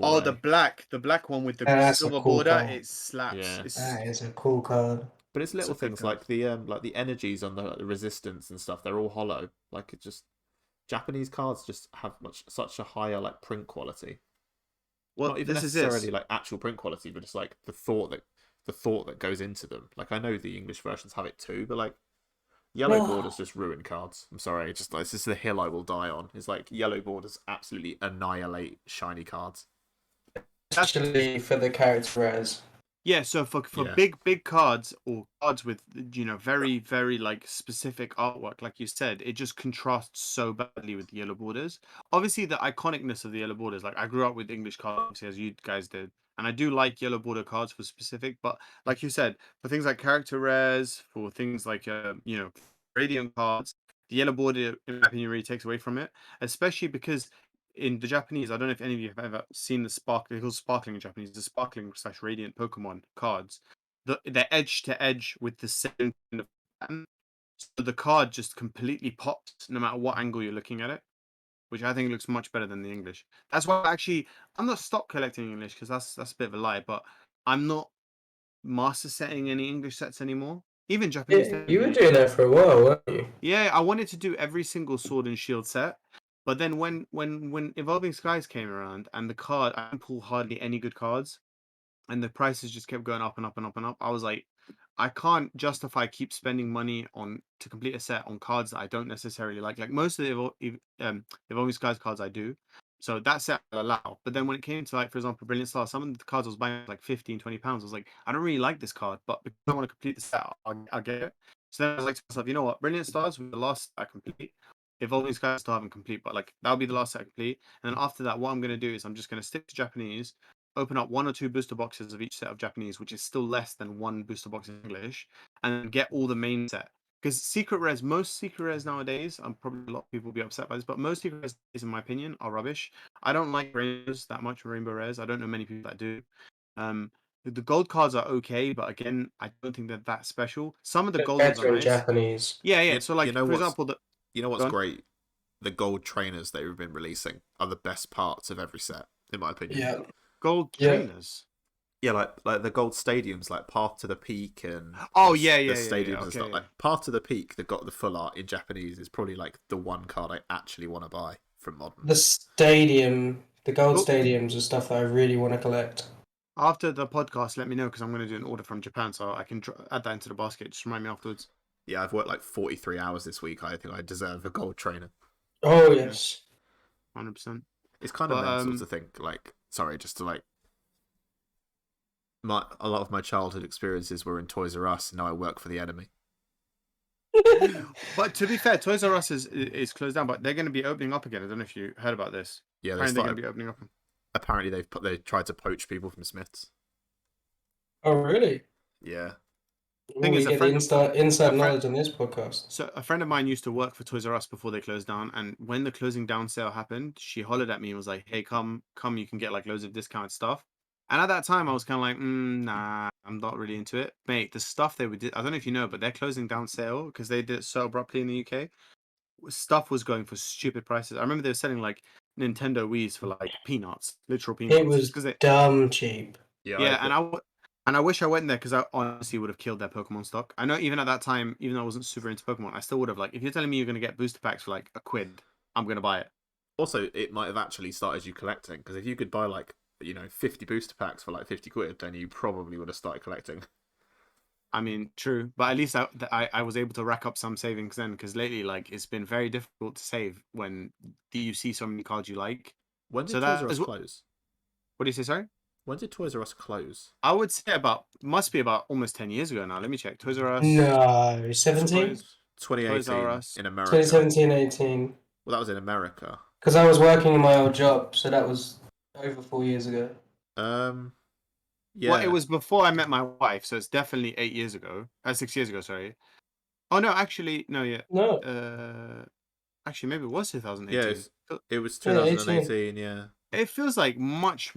Oh, S4A. the black one with the That's a silver cool border. card. It slaps. Yeah, That is a cool card. but it's It's little a big things card. like the energies on the resistance and stuff. They're all hollow. Like it just Japanese cards just have such a higher like print quality. Well, Not even this is necessarily this. like actual print quality, but just like the thought that goes into them. Like I know the English versions have it too, but like yellow borders Well, just ruin cards. I'm sorry, it's just this is the hill I will die on. It's like yellow borders absolutely annihilate shiny cards. That's especially for the character rares. Yeah, so for Yeah, big cards or cards with very like specific artwork, like you said, it just contrasts so badly with the yellow borders. Obviously, the iconicness of the yellow borders, like I grew up with English cards, obviously, as you guys did, and I do like yellow border cards for specific. But like you said, for things like character rares, for things like radiant cards, the yellow border, in my opinion, really takes away from it, especially because in the Japanese, I don't know if any of you have ever seen the sparkling, called sparkling in Japanese, the sparkling slash radiant Pokemon cards. They're edge to edge with the same kind of pattern. So the card just completely pops no matter what angle you're looking at it, which I think looks much better than the English. That's why actually I'm not stopped collecting English because that's a bit of a lie, but I'm not master setting any English sets anymore. Even Japanese Yeah, you were technically. doing that for a while, weren't you? Yeah, I wanted to do every single Sword and Shield set, but then when Evolving Skies came around and the card, I didn't pull hardly any good cards, and the prices just kept going up and up and up and up. I was like, I can't justify keep spending money on to complete a set on cards that I don't necessarily like. Like most of the Evolving Skies cards I do. So that set I'll allow. But then when it came to, like, for example, Brilliant Stars, some of the cards I was buying like 15, 20 pounds. I was like, I don't really like this card, but because I want to complete the set, I'll get it. So then I was like to myself, you know what? Brilliant Stars was the last set I complete. Evolving Skies still haven't complete, but like that'll be the last set I complete. And then after that, what I'm gonna do is I'm just gonna stick to Japanese, open up 1 or 2 booster boxes of each set of Japanese, which is still less than 1 booster box in English, and then get all the main set. Because most secret rares nowadays, I'm probably a lot of people will be upset by this, but most secret rares, in my opinion, are rubbish. I don't like rainbows that much, rainbow rares. I don't know many people that do. Um, the gold cards are okay, but again, I don't think they're that special. Some of the They're gold ones are better in nice. Japanese. Yeah, yeah. You, So you like, know for what's example, you know go what's on. great? The gold trainers they've been releasing are the best parts of every set, in my opinion. Yeah. Gold Yeah. trainers. Yeah, like the gold stadiums, like Path to the Peak and Oh the yeah, yeah, stadiums yeah. and Okay, stuff. yeah. Like Path to the Peak that got the full art in Japanese is probably like the one card I actually want to buy from Modern. The gold Cool. stadiums are stuff that I really want to collect. After the podcast, let me know because I'm going to do an order from Japan, so I can add that into the basket. Just remind me afterwards. Yeah, I've worked like 43 hours this week. I think I deserve a gold trainer. Oh Yeah, yes. 100%. It's kind of But mental to think like, sorry, just to like, a lot of my childhood experiences were in Toys R Us, and now I work for the enemy. but to be fair, Toys R Us is closed down, but they're going to be opening up again. I don't know if you heard about this. Yeah, Apparently, they're going to be opening up. Apparently, they tried to poach people from Smiths. Oh really? Yeah. Thing Oh, is, you get the inside knowledge on this podcast. So a friend of mine used to work for Toys R Us before they closed down, and when the closing down sale happened, she hollered at me and was like, "Hey, come, you can get like loads of discounted stuff." And at that time, I was kind of like, "Nah, I'm not really into it, mate." The stuff they I don't know if you know, but they're closing down sale because they did it so abruptly in the UK. Stuff was going for stupid prices. I remember they were selling like Nintendo Wii's for like peanuts, literal It peanuts, just was because they. dumb cheap. Yeah, Yeah, and I wish I went there because I honestly would have killed their Pokemon stock. I know even at that time, even though I wasn't super into Pokemon, I still would have, like, if you're telling me you're gonna get booster packs for like £1, I'm gonna buy it. Also, it might have actually started you collecting, because if you could buy like 50 booster packs for like 50 quid, then you probably would have started collecting. I mean, true, but at least I was able to rack up some savings then, because lately, like, it's been very difficult to save when you see so many cards you like. When did So Toys that R is Us close? what do you say? Sorry, When did Toys R Us close? I would say must be about almost 10 years ago now. Let me check. Toys R Us, No, 17? Toys R 2018 Us. in America. 2017, 18. Well, that was in America. Because I was working in my old job, so that was over 4 years ago. Yeah. Well, it was before I met my wife, so it's definitely 8 years ago. 6 years ago, sorry. Oh no, actually, no, yeah. No. Actually, maybe it was Yeah, 2018. it was Yeah, 2018. Yeah. It feels like much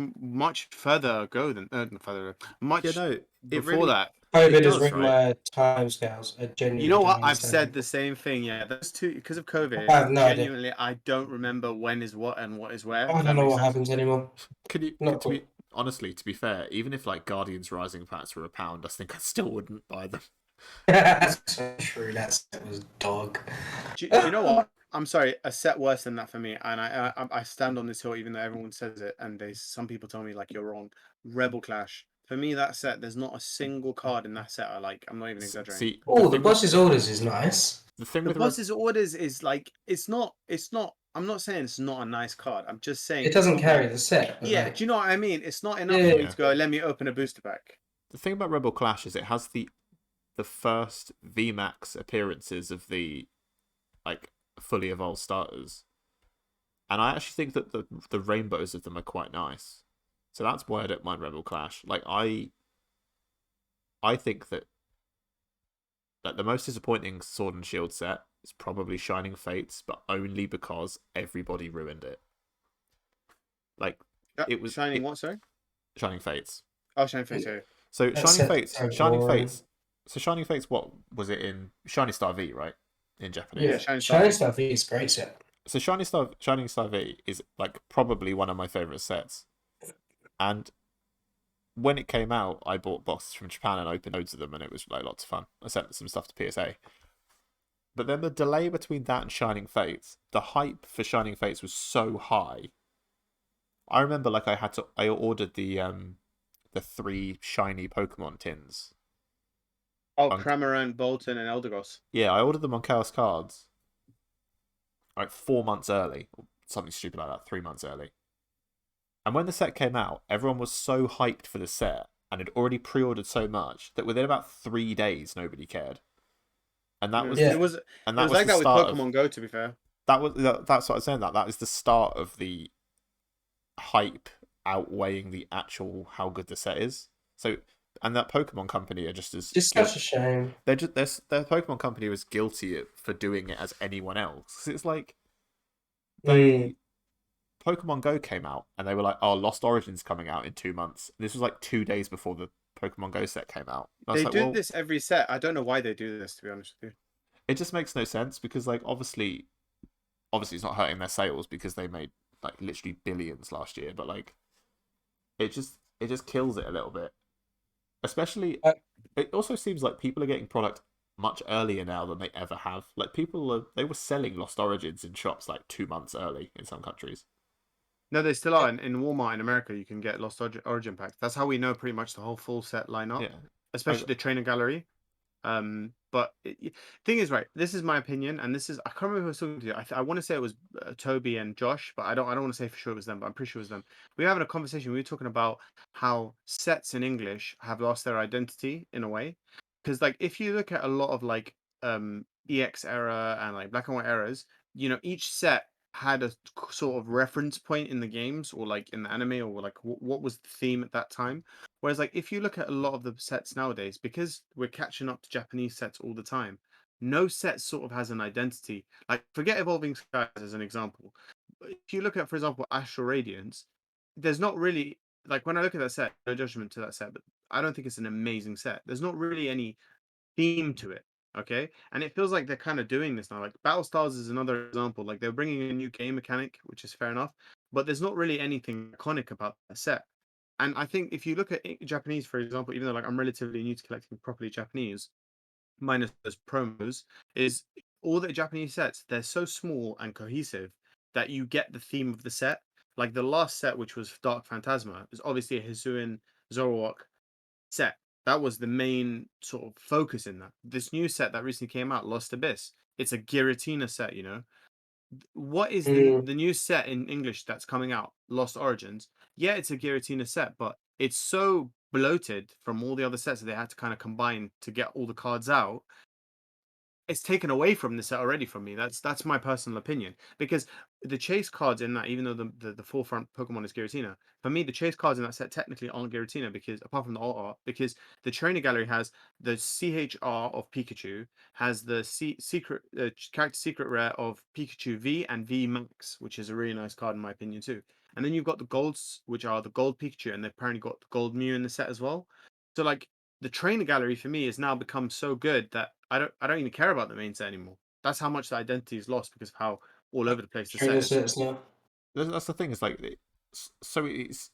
further ago than further, much Yeah, no, it before really. that. COVID It has does, written right? my timescales. I You genuinely know don't what? I've understand said it. the same thing. Yeah, those two because of COVID. I have no idea. Genuinely, I don't remember when is what and what is where. I If that don't know makes what sense. happens anymore. Not To be honestly, to be fair, even if like Guardians Rising packs were £1, I think I still wouldn't buy them. That's so true. That was dog. Do you know what? I'm sorry, a set worse than that for me, and I stand on this hill even though everyone says it, and some people tell me like you're wrong. Rebel Clash. For me, that set, there's not a single card in that set I like. I'm not even exaggerating. See, Oh, the boss's orders is nice. the thing The with boss's orders is like it's not. I'm not saying it's not a nice card. I'm just saying It doesn't it's carry not. the set. But Yeah, like, do you know what I mean? It's not enough Yeah. for me to go. Let me open a booster pack. the thing about Rebel Clash is it has the first VMAX appearances of the like fully evolved starters, and I actually think that the rainbows of them are quite nice. So that's why I don't mind Rebel Clash. Like I think that the most disappointing Sword and Shield set is probably Shining Fates, but only because everybody ruined it. Like it was Shining what? Sorry. Shining Fates. Oh, Shining Face. So That Shining set's Fates, so Shining boring. Fates. So Shining Fates, what was it in Shining Star V, right? In Japanese. Yeah, Shining Star Shining V. Star V is a great set. So Shining Star V is like probably one of my favorite sets. And when it came out, I bought boxes from Japan and opened loads of them, and it was like lots of fun. I sent some stuff to PSA. But then the delay between that and Shining Fates, the hype for Shining Fates was so high. I remember like I ordered the 3 shiny Pokemon tins. Oh, Cramorant, Bolton, and Eldegoss. Yeah, I ordered them on Chaos Cards like 4 months early, something stupid like that 3 months early. And when the set came out, everyone was so hyped for the set and had already pre-ordered so much that within about 3 days nobody cared. And that was Yeah. It was the like that with start of Pokemon Go, to be fair. that's what I'm saying. That is the start of the hype outweighing the actual how good the set is. So, and that Pokemon company are just as It's such a shame. They're just their Pokemon company was guilty for doing it as anyone else. It's like Pokemon Go came out and they were like, "Oh, Lost Origins coming out in 2 months." This was like 2 days before the Pokemon Go set came out. And I was They like, do well, this every set. I don't know why they do this, to be honest with you. it just makes no sense because like obviously it's not hurting their sales because they made like literally billions last year, but like it just kills it a little bit. Especially, it also seems like people are getting product much earlier now than they ever have. Like they were selling Lost Origins in shops like 2 months early in some countries. No, they still are. In Walmart in America, you can get Lost Origin packs. That's how we know pretty much the whole full set lineup, Yeah, especially the trainer gallery. But thing is, right, this is my opinion, and this is, I can't remember who I was talking to. I want to say it was Toby and Josh, but I don't want to say for sure it was them, but I'm pretty sure it was them. We were having a conversation. We were talking about how sets in English have lost their identity in a way, because like if you look at a lot of like EX era and like black and white eras, each set had a sort of reference point in the games or like in the anime, or like what was the theme at that time. Whereas, like, if you look at a lot of the sets nowadays, because we're catching up to Japanese sets all the time, no set sort of has an identity. Like, forget Evolving Skies as an example. If you look at, for example, Astral Radiance, there's not really, like, when I look at that set, no judgment to that set, but I don't think it's an amazing set. There's not really any theme to it. Okay, and it feels like they're kind of doing this now. Like Battle Stars is another example. Like they're bringing a new game mechanic, which is fair enough, but there's not really anything iconic about the set. And I think if you look at Japanese, for example, even though like I'm relatively new to collecting properly Japanese, minus those promos, is all the Japanese sets, they're so small and cohesive that you get the theme of the set. Like the last set, which was Dark Phantasma, is obviously a Hisuian Zoroark set. That was the main sort of focus in that. This new set that recently came out, Lost Abyss, it's a Giratina set, What is the new set in English that's coming out? Lost Origins. Yeah, it's a Giratina set, but it's so bloated from all the other sets that they had to kind of combine to get all the cards out. It's taken away from the set already from me. That's my personal opinion. Because the chase cards in that, even though the forefront Pokemon is Giratina, for me the chase cards in that set technically aren't Giratina, because apart from the alt art, because the trainer gallery has the CHR of Pikachu, has the secret character secret rare of Pikachu V and V Max, which is a really nice card in my opinion too. And then you've got the golds, which are the gold Pikachu, and they've apparently got the gold Mew in the set as well. So like the trainer gallery for me has now become so good that I don't even care about the main set anymore. That's how much the identity is lost because of how all over the place the set Trainer is. sets now. that's the thing. Is like so it's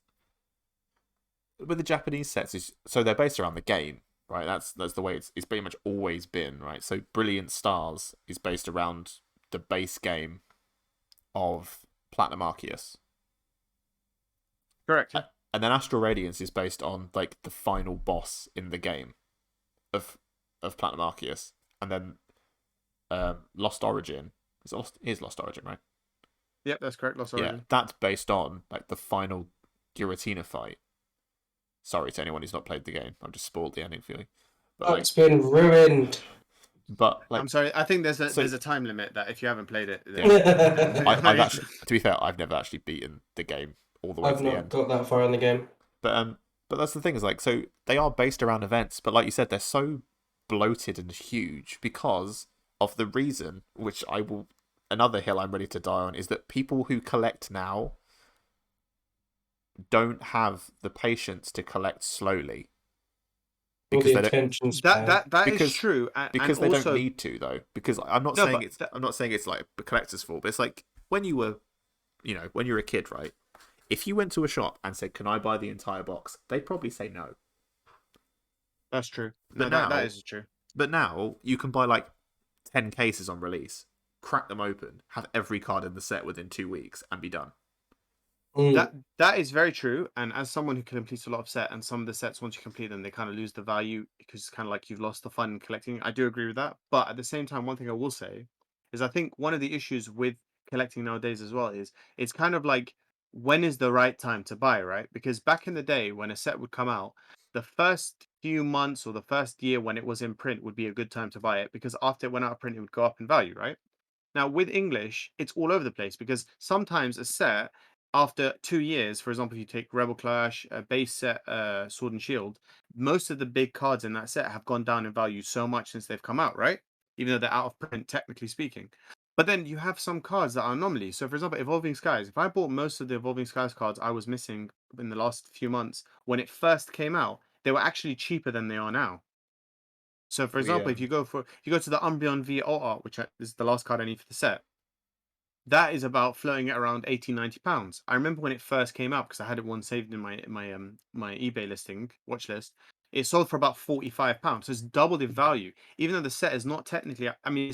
with the Japanese sets is so they're based around the game, right? That's the way it's pretty much always been, right? So Brilliant Stars is based around the base game of Platinum Arceus. Correct. Yeah. And then Astral Radiance is based on like the final boss in the game of Platinum Arceus, and then Lost Origin is Lost Origin, right? Yep, that's correct. Lost Origin. Yeah, that's based on like the final Giratina fight. Sorry to anyone who's not played the game. I've just spoiled the ending for you. But It's been ruined. But like, I'm sorry. I think there's a time limit that if you haven't played it, then... yeah. I've actually, to be fair, I've never actually beaten the game all the way to the end. I've not got that far in the game. But that's the thing is like, so they are based around events, but like you said, they're so bloated and huge because of the reason, which another hill I'm ready to die on, is that people who collect now don't have the patience to collect slowly. Because the attention span. That is true, because and they also... don't need to though. Because I'm not saying it's like a collector's fault, but it's like when you were, when you're a kid, right? If you went to a shop and said, "Can I buy the entire box?" they'd probably say no. That's true. But no, now that is true. But now you can buy like 10 cases on release, crack them open, have every card in the set within 2 weeks, and be done. That is very true. And as someone who completes a lot of set, and some of the sets once you complete them, they kind of lose the value because it's kind of like you've lost the fun in collecting. I do agree with that. But at the same time, one thing I will say is I think one of the issues with collecting nowadays as well is it's kind of like when is the right time to buy, right? Because back in the day when a set would come out, the first few months or the first year when it was in print would be a good time to buy it because after it went out of print, it would go up in value, right? Now, with English, it's all over the place because sometimes a set, after 2 years, for example, if you take Rebel Clash, a base set, Sword and Shield, most of the big cards in that set have gone down in value so much since they've come out, right? Even though they're out of print, technically speaking. But then you have some cards that are anomalies. So, for example, Evolving Skies. If I bought most of the Evolving Skies cards I was missing in the last few months when it first came out, they were actually cheaper than they are now. So, for example, Yeah. if you go to the Umbreon V Alt Art, which is the last card I need for the set, that is about floating at around 80-90 pounds. I remember when it first came out because I had it one saved in my eBay listing watch list. It sold for about 45 pounds, so it's doubled in value. Even though the set is not technically, I mean,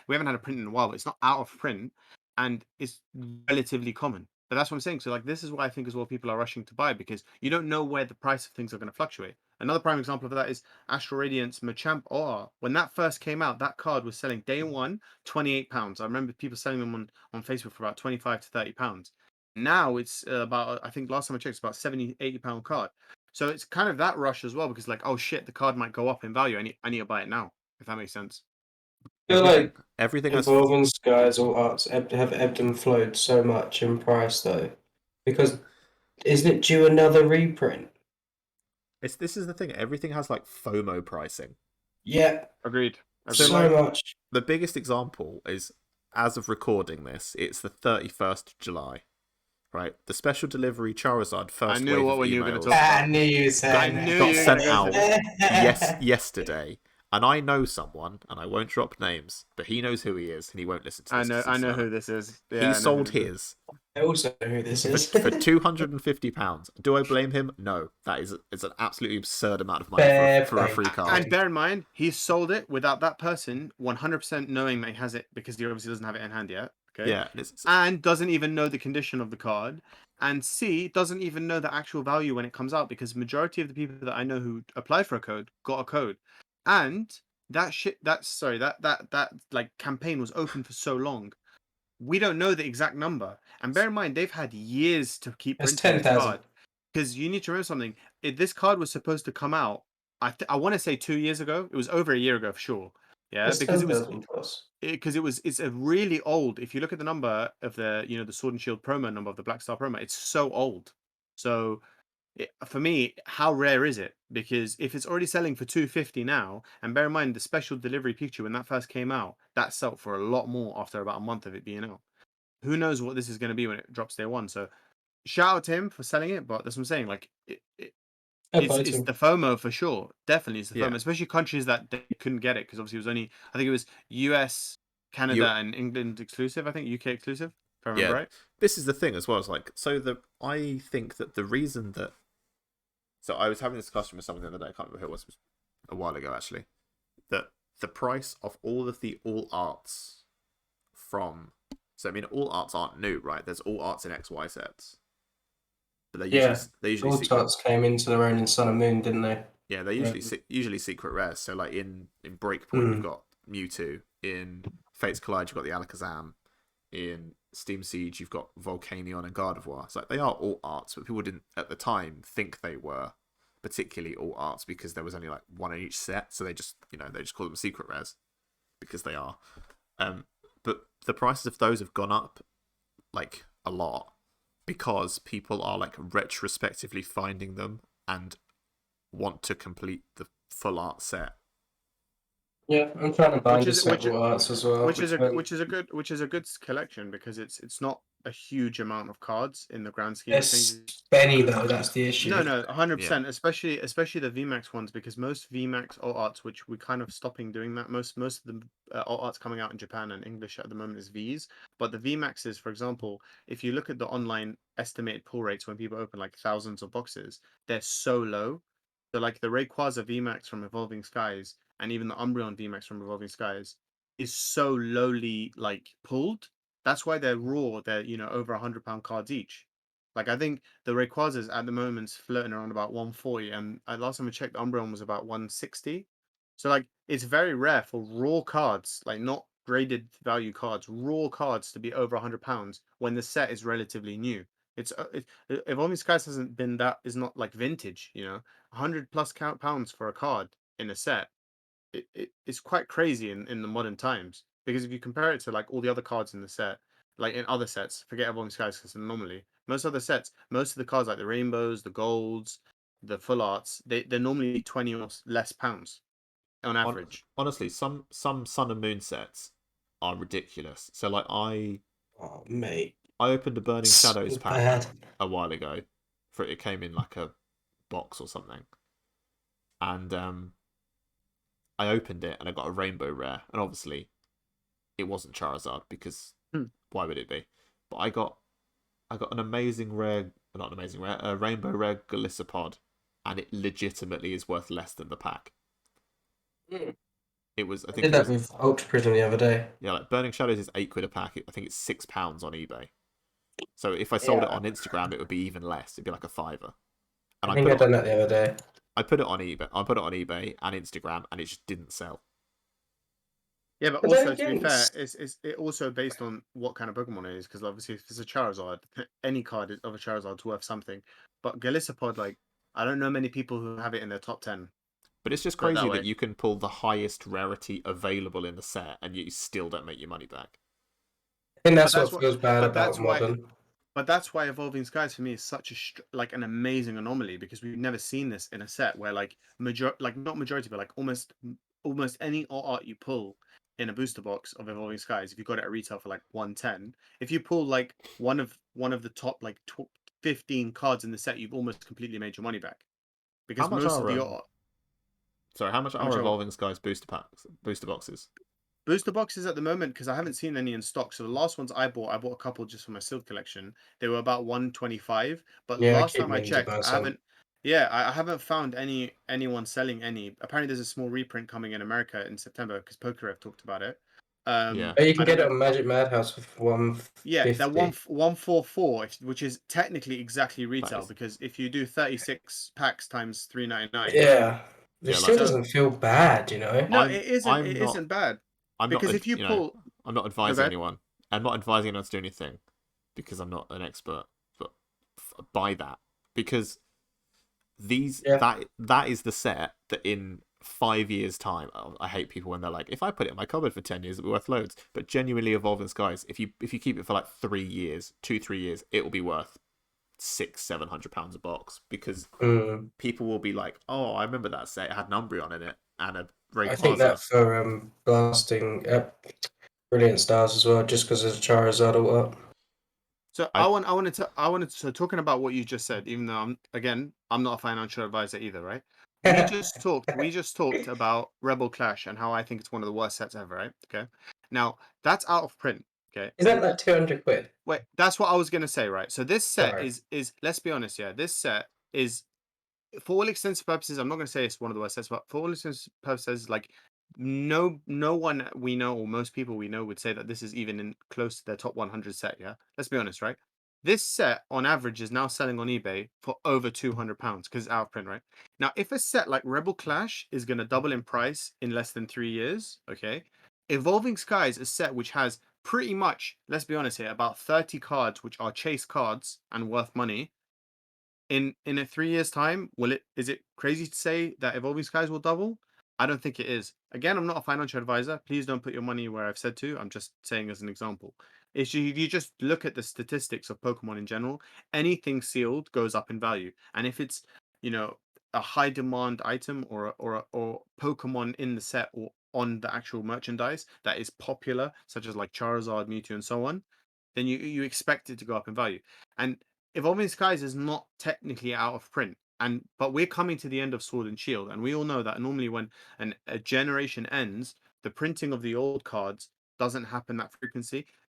we haven't had a print in a while, but it's not out of print, and it's relatively common. But that's what I'm saying. So like, this is why I think as well people are rushing to buy because you don't know where the price of things are going to fluctuate. Another prime example of that is Astral Radiance Machamp OR. When that first came out, that card was selling day one £28. I remember people selling them on Facebook for about 25 to £30. Now it's about, I think last time I checked, it's about 70-80 pound card. So it's kind of that rush as well because like, oh shit, the card might go up in value. I need to buy it now, if that makes sense. I feel Everything, like everything has. Evolving Skies or Arts have ebbed and flowed so much in price though, because isn't it due another reprint? This is the thing. Everything has like FOMO pricing. Yeah, Agreed. So so like much. the biggest example is, as of recording this, it's the 31st of July, right? The special delivery Charizard I first knew wave what of one you were going to emails talk I about. knew you were I saying knew got you were sent going to go out that. yesterday, and I know someone, and I won't drop names, but he knows who he is, and he won't listen to this. I know who this is. He Yeah, I know who sold this is. his I also know who this for, is. for £250. Do I blame him? No, it's an absolutely absurd amount of money Fair for a play. free card. And bear in mind, he sold it without that person 100% knowing that he has it because he obviously doesn't have it in hand yet. Okay. Yeah, And doesn't even know the condition of the card. And C, doesn't even know the actual value when it comes out because majority of the people that I know who applied for a code got a code. And that like campaign was open for so long. We don't know the exact number. And bear in mind, they've had years to keep That's printing this 10,000. card. Because you need to remember something. This card was supposed to come out, I want to say 2 years ago. It was over a year ago for sure. Yeah, That's because 10,000 plus. it's a really old. If you look at the number of the Sword and Shield promo number of the Black Star promo, it's so old. So for me, how rare is it? Because if it's already selling for 250 now, and bear in mind the special delivery Pikachu when that first came out, that sold for a lot more after about a month of it being out. Who knows what this is going to be when it drops day one? So shout out to him for selling it, but that's what I'm saying. Like it's the FOMO for sure. Definitely, it's the yeah. FOMO, especially countries that they couldn't get it because obviously it was only I think it was US, Canada, You, and England exclusive. I think UK exclusive, if I yeah. remember right. This is the thing as well. It's like I think that the reason that I was having this discussion with someone the other day. I can't remember who it was a while ago actually. That the price of all of the all arts from all arts aren't new, right? There's all arts in XY sets, but they usually All secret. tots came into their own in Sun and Moon, didn't they? Yeah, they're usually secret rares. So like in Breakpoint, you've got Mewtwo. In Fates Collide, you've got the Alakazam. In Steam Siege, you've got Volcanion and Gardevoir. It's like they are all arts, but people didn't at the time think they were particularly all arts because there was only like one in each set. So they just call them secret rares because they are. But the prices of those have gone up like a lot because people are like retrospectively finding them and want to complete the full art set. Yeah, I'm trying to bind several arts as well. Which is a good collection because it's not a huge amount of cards in the grand scheme of It's things. Benny though, that's the issue. No, 100%. Especially the VMAX ones because most VMAX alt arts, which we're kind of stopping doing that. Most of the alt arts coming out in Japan and English at the moment is Vs. But the VMAXs, for example, if you look at the online estimated pull rates when people open like thousands of boxes, they're so low. So like the Rayquaza VMAX from Evolving Skies and even the Umbreon VMAX from Evolving Skies is so lowly like pulled. That's why they're raw. They're over £100 cards each. Like I think the Rayquazas at the moment's floating around about 140, and last time I checked, the Umbreon was about 160. So like it's very rare for raw cards, like not graded value cards, raw cards, to be over £100 when the set is relatively new. Evolving Skies hasn't been that, is not like vintage, 100+ pounds for a card in a set. It's quite crazy in the modern times, because if you compare it to like all the other cards in the set, like in other sets, forget Evolving Skies because it's an anomaly. Most other sets, most of the cards like the rainbows, the golds, the full arts, they're normally 20 or less pounds on average. Honestly, some Sun and Moon sets are ridiculous. So like Oh, mate. I opened a Burning So Shadows pack bad. a while ago. For it came in like a box or something, and I opened it and I got a rainbow rare, and obviously it wasn't Charizard because Hmm. why would it be? But I got an amazing rare, not an amazing rare, a rainbow rare Galissapod, and it legitimately is worth less than the pack. It was, I I think did it that was, with Ultra Prism the other day. yeah, like Burning Shadows is £8 a pack. I think it's £6 on eBay. So if I sold it Yeah. on Instagram, it would be even less. It'd be like a fiver. And I think I done that the other day. I put it on eBay. I put it on eBay and Instagram, and it just didn't sell. Yeah, but But then also to be again, fair, it's also based on what kind of Pokemon it is, because obviously if it's a Charizard, any card of a Charizard's worth something. But Galissapod, like, I don't know many people who have it in their top 10. But it's just Put it crazy that that way. you can pull the highest rarity available in the set, and you still don't make your money back. I think But that's that's what what. feels bad But about that's why. modern. But that's why Evolving Skies for me is such like an amazing anomaly, because we've never seen this in a set where like not majority, but like almost any art you pull in a booster box of Evolving Skies, if you got it at retail for like 110, if you pull like one of the top like 15 cards in the set, you've almost completely made your money back, How because much most of are the art. sorry? How much How are much are Evolving Skies booster boxes? booster boxes at the moment? Because I haven't seen any in stock. So the last ones I bought a couple just for my sealed collection. They were about 125. But Yeah, I last keep time I meaning to checked, buy I some. haven't. Yeah, I haven't found anyone selling any. Apparently, there's a small reprint coming in America in September because Pokerev talked about it. Yeah. But you can I don't get it know. on Magic Madhouse for Yeah, that 150. 144, which is technically exactly That retail, is, because if you do 36 packs times 399, Yeah. It yeah. still Like so doesn't feel bad, you know? no, I'm it isn't. I'm It not isn't bad, I'm not because if you pull, I'm not no, advising go anyone. I'm not advising anyone to do anything because I'm not an expert. But buy that because Yeah. that is the set that in 5 years' time. I hate people when they're like, if I put it in my cupboard for 10 years, it'll be worth loads. But genuinely, Evolving Skies, if you keep it for like 3 years, 2 3 years, it will be worth £600-700 a box because Mm. people will be like, oh, I remember that set. It had an Umbreon in it and a I think Rayquaza. that for blasting Brilliant Stars as well, just because of Charizard or what. So I I wanted to, so talking about what you just said, even though I'm not a financial advisor either, right? We just talked about Rebel Clash and how I think it's one of the worst sets ever, right? Okay. Now that's out of print. Okay. Isn't that 200 quid? Wait, that's what I was gonna say, right? So this set Sorry. is let's be honest, yeah, this set is, for all extents and purposes, I'm not going to say it's one of the worst sets, but for all extents and purposes, like no one we know, or most people we know, would say that this is even in close to their top 100 set. Yeah, let's be honest, right? This set on average is now selling on eBay for over £200 because it's out of print, right? Now, if a set like Rebel Clash is going to double in price in less than 3 years, okay, Evolving Skies, a set which has pretty much, let's be honest here, about 30 cards which are chase cards and worth money, in a 3 years time, is it crazy to say that Evolving Skies will double? I don't think it is. Again, I'm not a financial advisor. Please don't put your money where I've said to. I'm just saying as an example. If you just look at the statistics of Pokemon in general, anything sealed goes up in value. And if it's, you know, a high demand item, or Pokemon in the set or on the actual merchandise that is popular, such as like Charizard, Mewtwo, and so on, then you expect it to go up in value. And Evolving Skies is not technically out of print, but we're coming to the end of Sword and Shield, and we all know that normally when a generation ends, the printing of the old cards doesn't happen that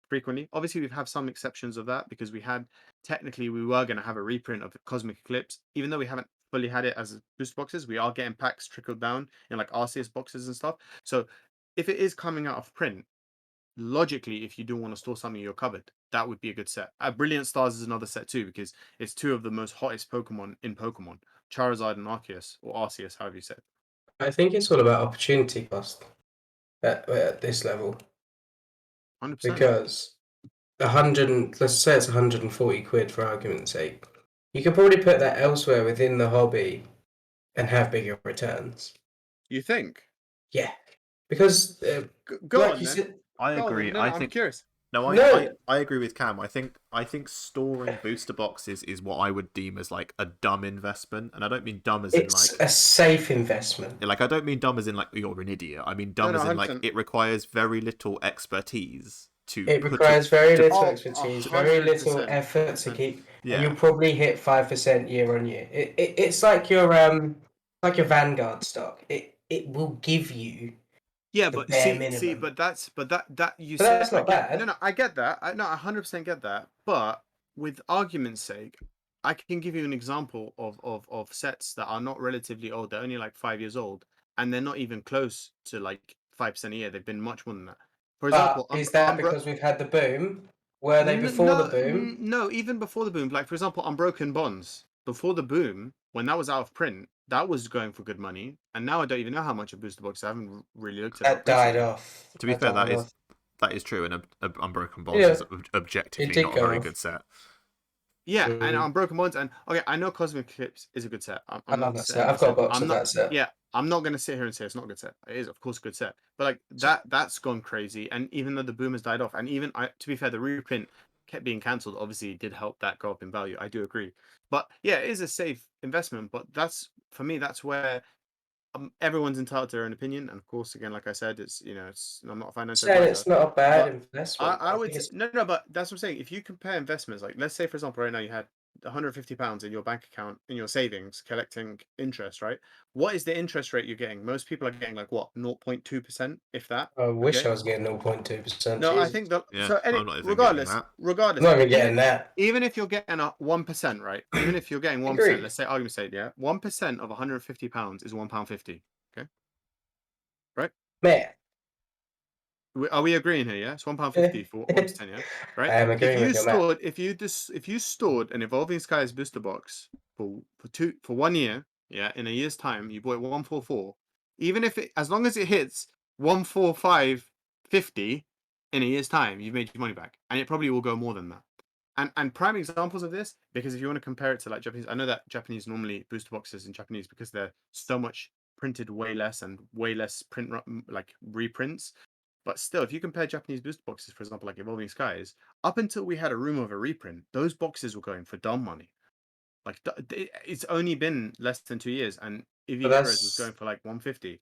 frequently. Obviously, we've had some exceptions of that, because we were going to have a reprint of Cosmic Eclipse, even though we haven't fully had it as booster boxes. We are getting packs trickled down in like RCS boxes and stuff. So if it is coming out of print, logically, if you do want to store something in your cupboard, that would be a good set. Brilliant Stars is another set too, because it's two of the most hottest Pokemon in Pokemon, Charizard and Arceus, or Arceus, however you say it. I think it's all about opportunity cost at this level. 100%. because 100, let's say it's 140 quid for argument's sake. You could probably put that elsewhere within the hobby and have bigger returns. You think? Yeah, because Go like on you then. said, I Go on agree. then. No, I I'm think curious. no, No. I agree with Cam. I think storing booster boxes is what I would deem as like a dumb investment, and I don't mean dumb as in it's a safe investment. I don't mean dumb as in like you're an idiot. I mean dumb No, as in like 100%. it requires very little expertise to It put it requires very to little Oh, expertise, very little 100%. effort to 100%. keep, and yeah. you'll probably hit 5% year on year. It's like your Vanguard stock. It will give you Yeah, the but bare see, minimum. but that you But say that's I not get. bad. No, I get that. I 100% get that. But with argument's sake, I can give you an example of sets that are not relatively old. They're only like 5 years old, and they're not even close to like 5% a year. They've been much more than that. For But example, is that because we've had the boom? Were they before the boom? No, even before the boom. Like for example, Unbroken Bonds. Before the boom, when that was out of print, that was going for good money. And now I don't even know how much a booster box. I haven't really looked it That up died recently. off. To be That fair, died off. that is true, and Unbroken Bonds Yeah, is it objectively did not a go Yeah. very off. good set. Yeah, and Mm, Unbroken Bonds, and okay, I know Cosmic Eclipse is a good set. I I'm love not that saying set. I've got a box I'm of not. that set. Yeah, I'm not gonna sit here and say it's not a good set. It is, of course, a good set. But like that's gone crazy. And even though the boom has died off, and even to be fair, the reprint kept being cancelled. Obviously, did help that go up in value. I do agree. But yeah, it is a safe investment. But that's for me. That's where everyone's entitled to their own opinion. And of course, again, like I said, it's it's I'm not a financial Saying advisor. it's not a bad But investment. I I would think it's no, but that's what I'm saying. If you compare investments, like let's say for example, right now you had £150 in your bank account in your savings collecting interest, right? What is the interest rate you're getting? Most people are getting like what 0.2%, if that. I wish Okay. I was getting 0.2%. No, I Jesus. think that Yeah, so. I'm not even getting Regardless, that. regardless, Not even getting that. even if you're getting a 1%, right? Even if you're getting 1%, Agreed. let's say argument sake, yeah, 1% of £150 is £1.50. Okay, right? Man. Are we agreeing here? Yeah, it's £1.50 for I 1%. Yeah, right. am If agreeing you with your math. stored, if you stored an Evolving Skies booster box for 1 year, yeah, in a year's time, you bought it 144. Even if it, as long as it hits 145.50 in a year's time, you've made your money back, and it probably will go more than that. And prime examples of this, because if you want to compare it to like Japanese, I know that Japanese normally booster boxes in Japanese because they're so much printed way less and way less like reprints. But still, if you compare Japanese booster boxes, for example, like Evolving Skies, up until we had a room of a reprint, those boxes were going for dumb money. Like it's only been less than 2 years, and But Eevee Heroes was that's going for like 150.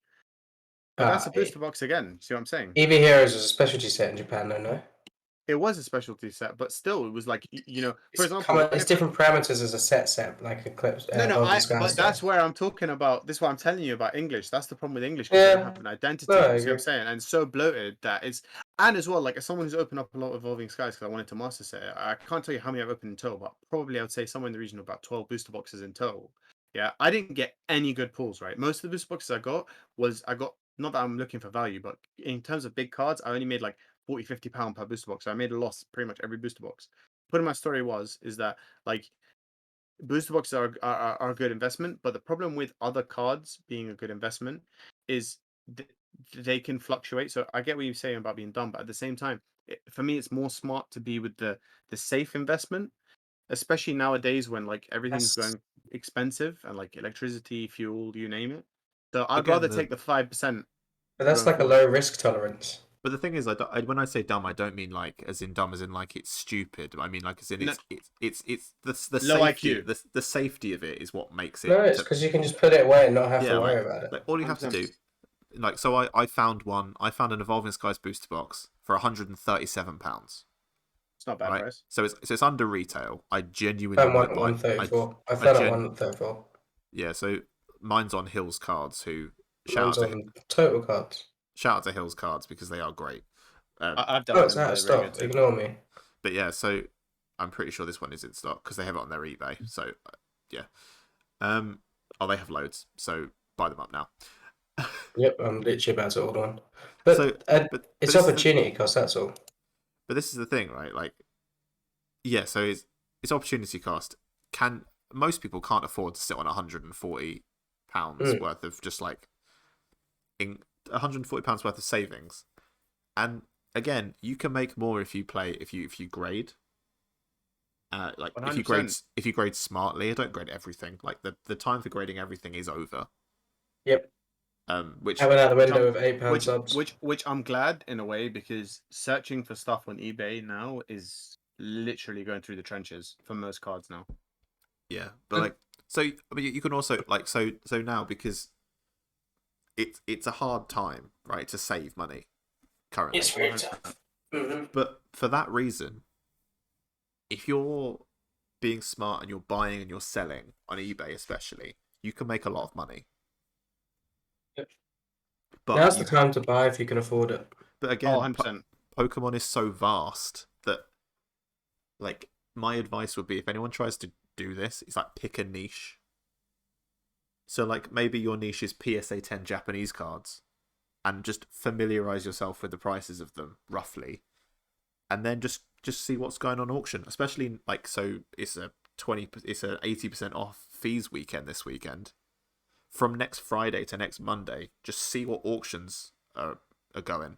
But that's a booster it, box again. See what I'm saying? EV Heroes is a specialty set in Japan, though, no? It was a specialty set, but still, it was like for example, It's different parameters as a set, like Eclipse, no, Evolving I. Skies But does. that's where I'm talking about. This is what I'm telling you about English. That's the problem with English because they don't have Yeah, an no, identity. I You see what I'm agree. saying? And it's so bloated that it's. And as well, like as someone who's opened up a lot of Evolving Skies because I wanted to master set it. I can't tell you how many I've opened in total, but probably I would say somewhere in the region of about 12 booster boxes in total. Yeah, I didn't get any good pulls. Right, most of the booster boxes I got. Not that I'm looking for value, but in terms of big cards, I only made like 40, £50 per booster box. So I made a loss pretty much every booster box. Put in my story is that like booster boxes are a good investment, but the problem with other cards being a good investment is they can fluctuate. So I get what you're saying about being dumb, but at the same time, for me, it's more smart to be with the safe investment, especially nowadays when like everything's That's going expensive and like electricity, fuel, you name it. So I'd Again, rather take the 5% but that's going like a forward. low risk tolerance. but the thing is, when I say dumb, I don't mean like as in dumb as in like it's stupid. I mean like as in No, it's the low safety IQ, the safety of it is what makes it. No, it's because you can just put it away and not have to Yeah, worry about it. like all you have to 100%. do, like so I found one. I found an Evolving Skies booster box for £137. It's not a bad Right, price. so it's under retail. I genuinely Found might one buy. 134. I I found it gen 134. Yeah, so mine's on Hills Cards. Who Mine's on total cards. shout out to Hills Cards because they are great. I've dealt Oh, with it's them; out of they're very good stock. too. Ignore me. But yeah, so I'm pretty sure this one is in stock because they have it on their eBay. So yeah, oh they have loads. So buy them up now. Yep, I'm literally about to order one. So But but it's this is the opportunity cost, that's all. but this is the thing, right? Like yeah, so it's opportunity cost. Can most people can't afford to sit on £140 worth of just like in £140 worth of savings, and again, you can make more if you grade. Like if you 100%. grade smartly. I don't grade everything. Like the time for grading everything is over. Yep. Which Having out the Which window I'm with £8 subs. which I'm glad in a way, because searching for stuff on eBay now is literally going through the trenches for most cards now. yeah, but like so I mean you can also like so now because it's a hard time, right, to save money currently. It's very tough. Mhm. But for that reason, if you're being smart and you're buying and you're selling on eBay especially, you can make a lot of money. Yep. But Now's the time to buy if you can afford it. but Oh, again, 100%. Pokemon is so vast that, like, my advice would be if anyone tries to do this, it's like pick a niche. So like maybe your niche is PSA 10 Japanese cards, and just familiarize yourself with the prices of them roughly, and then just see what's going on auction. Especially like so it's a 80% off fees weekend this weekend. From next Friday to next Monday, just see what auctions are going.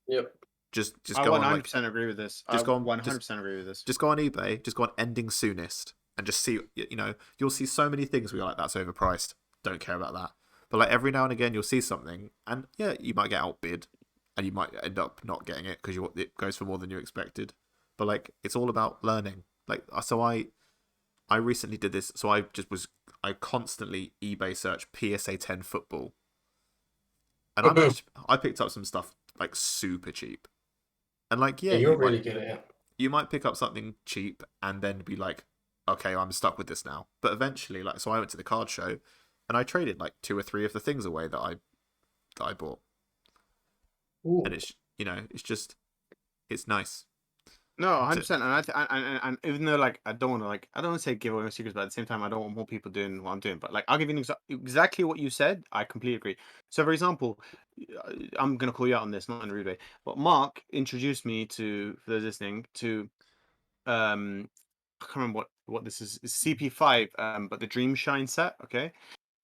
Yep. Just I go on 100% agree with this. I just go on 100% agree with this. just go on eBay, just go on ending soonest, and just see. You'll see so many things where you're like, that's overpriced. Don't care about that. But like every now and again, you'll see something, and yeah, you might get outbid, and you might end up not getting it because it goes for more than you expected. But like, it's all about learning. Like, so I recently did this. So I constantly eBay search PSA 10 football, and I picked up some stuff like super cheap. And like, yeah, Yeah, you're really good at it. you might pick up something cheap and then be like, okay, I'm stuck with this now. But eventually, like, so I went to the card show and I traded like 2 or 3 of the things away that I bought. Ooh. And it's nice. No, 100%. And even though like I don't want to say give away my secrets, but at the same time I don't want more people doing what I'm doing. But like I'll give you exactly what you said. I completely agree. So for example, I'm gonna call you out on this, not in a rude way, but Mark introduced me to, for those listening, to I can't remember what this is. It's CP5, but the Dream Shine set. Okay,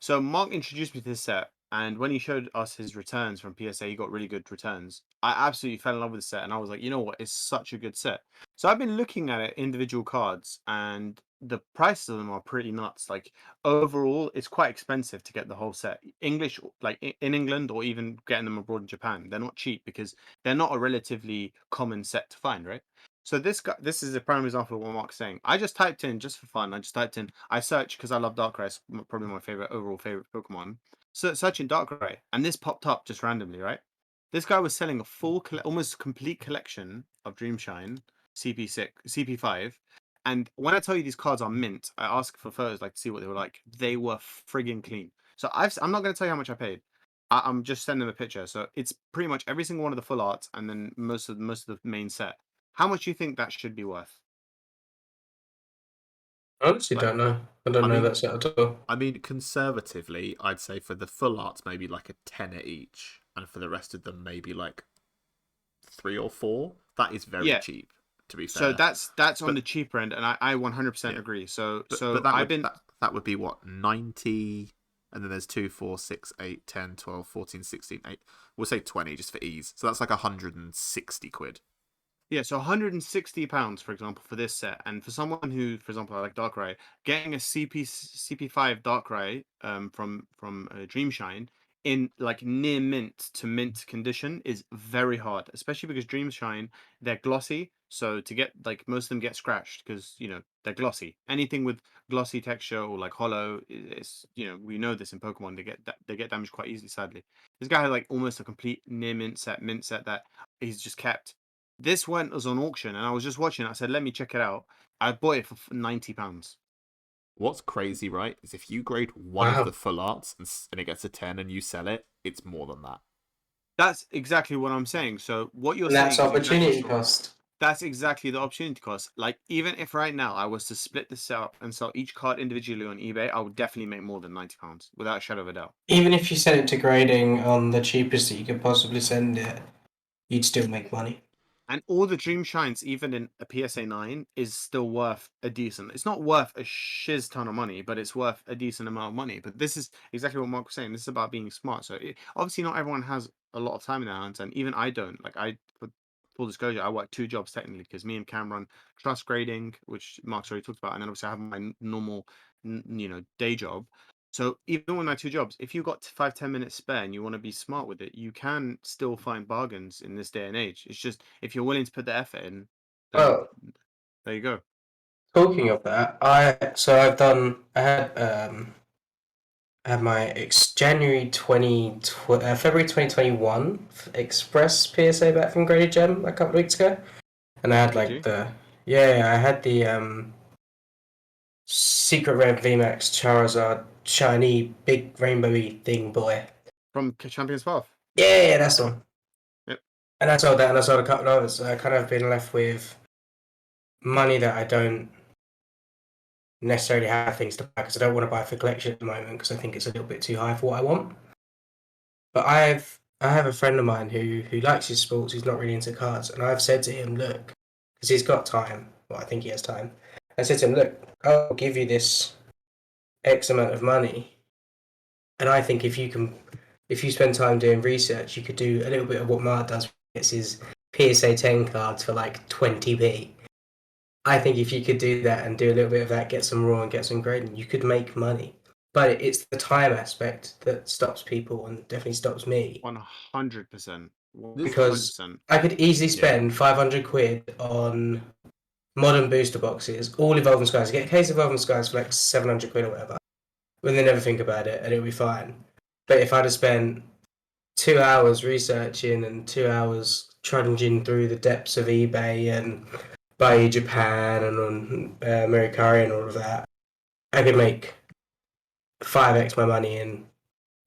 so Mark introduced me to this set, and when he showed us his returns from PSA, he got really good returns. I absolutely fell in love with the set, and I was like, you know what, it's such a good set. So I've been looking at it, individual cards, and the prices of them are pretty nuts. Like overall, it's quite expensive to get the whole set. English, like in England, or even getting them abroad in Japan, they're not cheap because they're not a relatively common set to find, right? So this is a prime example of what Mark's saying. I just typed in, just for fun. I searched because I love Darkrai. It's probably my overall favorite Pokemon. So searching Darkrai, and this popped up just randomly, right? This guy was selling a full, almost complete collection of Dreamshine CP6, CP5. And when I tell you these cards are mint, I asked for photos, like to see what they were like. They were friggin' clean. So I'm not going to tell you how much I paid. I'm just sending them a picture. So it's pretty much every single one of the full arts, and then most of the main set. How much do you think that should be worth? I honestly Like, don't know. I don't I know mean, that set at all. I mean, conservatively, I'd say for the full arts, maybe like a tenner each, and for the rest of them, maybe like 3 or 4. That is very Yeah. cheap, to be So fair. that's on But the cheaper end, and I 100% yeah, agree. So but that I've would been that would be what, 90, and then there's 2, 4, 6, 8, 10, 12, 14, 16, 8. We'll say 20 just for ease. So that's like 160 quid. Yeah, so £160, for example, for this set, and for someone who, for example, I like Darkrai, getting a CP5 Darkrai from Dreamshine in like near mint to mint condition is very hard, especially because Dreamshine, they're glossy, so to get, like, most of them get scratched because they're glossy. Anything with glossy texture or like hollow, it's we know this in Pokemon, they get damaged quite easily. Sadly, this guy had like almost a complete near mint set that he's just kept. This was on auction, and I was just watching. I said, "Let me check it out." I bought it for £90. What's crazy, right, is if you grade one of the Wow. full arts and it gets a 10 and you sell it, it's more than that. That's exactly what I'm saying. So what you're And that's saying is exactly opportunity true. cost. That's exactly the opportunity cost. Like, even if right now I was to split this up and sell each card individually on eBay, I would definitely make more than £90 without a shadow of a doubt. Even if you sent it to grading on the cheapest that you could possibly send it, you'd still make money. And all the Dream Shines, even in a PSA 9, is still worth a decent. It's not worth a shiz ton of money, but it's worth a decent amount of money. But this is exactly what Mark was saying. This is about being smart. So obviously, not everyone has a lot of time in their hands, and even I don't. Like for full disclosure, I work 2 jobs technically because me and Cam run trust grading, which Mark's already talked about, and then obviously I have my normal, day job. So even with my 2 jobs, if you've got 5-10 minutes spare and you want to be smart with it, you can still find bargains in this day and age. It's just if you're willing to put the effort in, then Well, there you go. talking of that, I had my February 2021 Express PSA back from Graded Gem a couple of weeks ago, and I had like GG. I had the Secret Rare VMAX Charizard shiny big rainbowy thing boy. From Champions Path. Yeah, that's the one. Yep. And I sold that, and I sold a couple of others. So I kind of been left with money that I don't necessarily have things to buy because I don't want to buy for collection at the moment because I think it's a little bit too high for what I want. But I have a friend of mine who likes his sports. He's not really into cards, and I've said to him, look, because he's got time. Well, I think he has time. I said to him, look, I'll give you this X amount of money, and I think if you spend time doing research, you could do a little bit of what Mark does. It's his PSA 10 cards for like 20p. I think if you could do that and do a little bit of that, get some raw and get some grading, you could make money. But it's the time aspect that stops people and definitely stops me 100%. because 100%. I could easily spend 500 quid on modern booster boxes, all Evolving Skies. Get a case of Evolving Skies for like 700 quid or whatever, and then never think about it and it'll be fine. But if I'd have spent 2 hours researching and 2 hours trudging through the depths of eBay and by Japan and on Mercari and all of that, I could make 5x my money in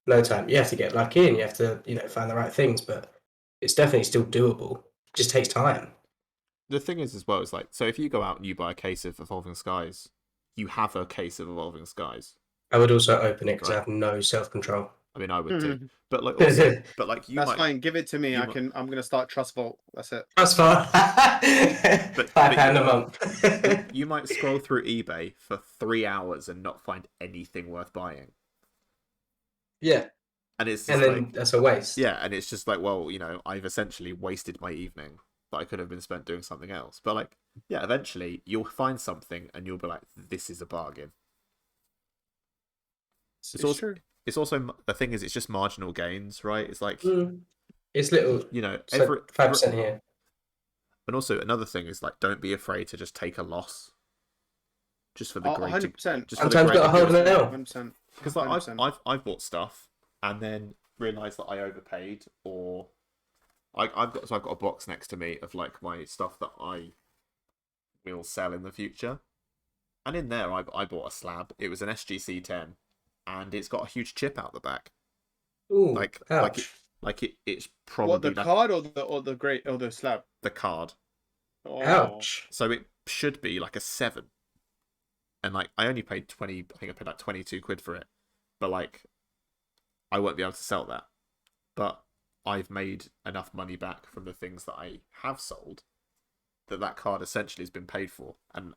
no time. You have to get lucky and you have to, find the right things, but it's definitely still doable. It just takes time. The thing is, as well, is like, so if you go out and you buy a case of Evolving Skies, you have a case of Evolving Skies. I would also open it because I Right. have no self-control. I mean, I would too. But like, also, but like, you That's might. fine. Give it to me. you I'm might- gonna start Trust Vault. That's it. That's fine. But £5 you a month. you might scroll through eBay for 3 hours and not find anything worth buying. Yeah. And it's just And then like, that's a waste. yeah, and it's just like, well, I've essentially wasted my evening that I could have been spent doing something else. But like, yeah, eventually you'll find something and you'll be like, this is a bargain. It's also true. It's also, the thing is, it's just marginal gains, right? It's like, It's little. every 5% here. And also another thing is like, don't be afraid to just take a loss, just for the great. 100%. Sometimes got to hold it out. 100%. Because like I've bought stuff and then realised that I overpaid, or I've got a box next to me of like my stuff that I will sell in the future, and in there I bought a slab. It was an SGC 10, and it's got a huge chip out the back. Ooh, ouch. It's probably What, the card or the slab? the card. Oh. Ouch. So it should be like a 7. And like, I only paid 20. I think I paid like 22 quid for it. But like, I won't be able to sell that. But I've made enough money back from the things that I have sold that card essentially has been paid for. And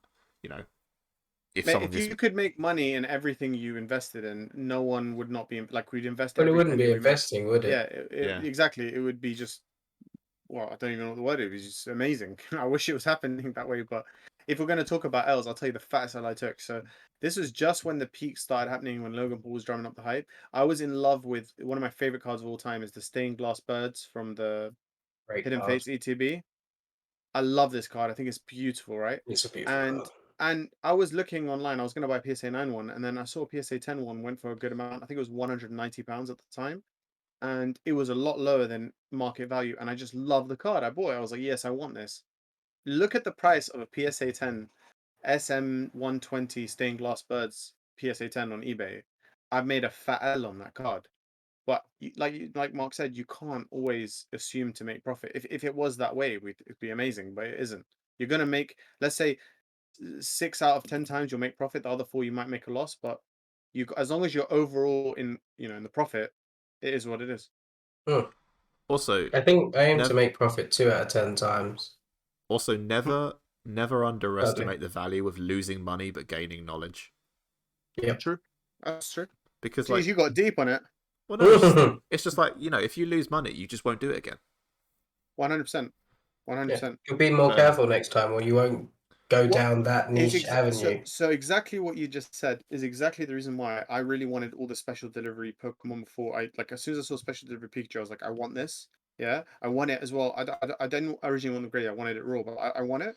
if you could make money in everything you invested in, no one would not be like, we'd invest. But it every wouldn't penny be we make. investing, would it? Yeah, exactly. It would be just, well, I don't even know what the word is. It was just amazing. I wish it was happening that way. But if we're going to talk about L's, I'll tell you the fattest L I took. So this was just when the peak started happening, when Logan Paul was drumming up the hype. I was in love with one of my favorite cards of all time is the Stained Glass Birds from the Great Hidden card. Fates ETB. I love this card. I think it's beautiful, right? It's a beautiful card. And I was looking online. I was going to buy a PSA 9 one, and then I saw a PSA 10 one went for a good amount. I think it was £190 at the time, and it was a lot lower than market value. And I just love the card. I bought it. I was like, yes, I want this. Look at the price of a PSA 10 SM120 Stained Glass Birds PSA 10 on eBay. I've made a fat L on that card. But like Mark said, you can't always assume to make profit. If it was that way, it'd be amazing, but it isn't. You're gonna make, let's say, 6 out of 10 times you'll make profit. The other 4 you might make a loss, but as long as you're overall in the profit, it is what it is. Also, I think I aim to make profit 2 out of 10 times. Also, never underestimate the value of losing money but gaining knowledge. Yep. True. That's true. Because Jeez, you got deep on it. Well, no, it's just like, if you lose money, you just won't do it again. 100%. 100%. You'll be more So, careful next time, or you won't go What down that niche so avenue. exactly what you just said is exactly the reason why I really wanted all the special delivery Pokemon before I like as soon as I saw special delivery Pikachu, I was like, I want this. Yeah, I want it as well. I didn't originally want the gray, I wanted it raw, but I want it.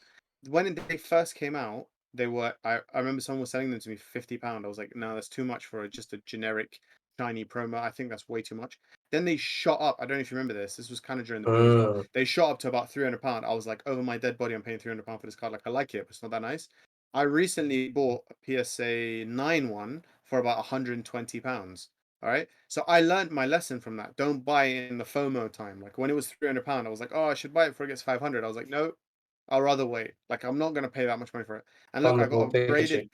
When they first came out, they were I remember someone was selling them to me for £50. I was like, no, that's too much for just a generic shiny promo. I think that's way too much. Then they shot up. I don't know if you remember this. This was kind of during the boom as well. They shot up to about £300. I was like, over my dead body, I'm paying £300 for this card. Like, I like it, but it's not that nice. I recently bought a PSA 9 one for about £120. All right. So I learned my lesson from that. Don't buy it in the FOMO time. Like when it was £300, I was like, oh, I should buy it before it gets 500. I was like, no, I'll rather wait. Like I'm not gonna pay that much money for it. And look, I got Vulnerable a Pikachu. graded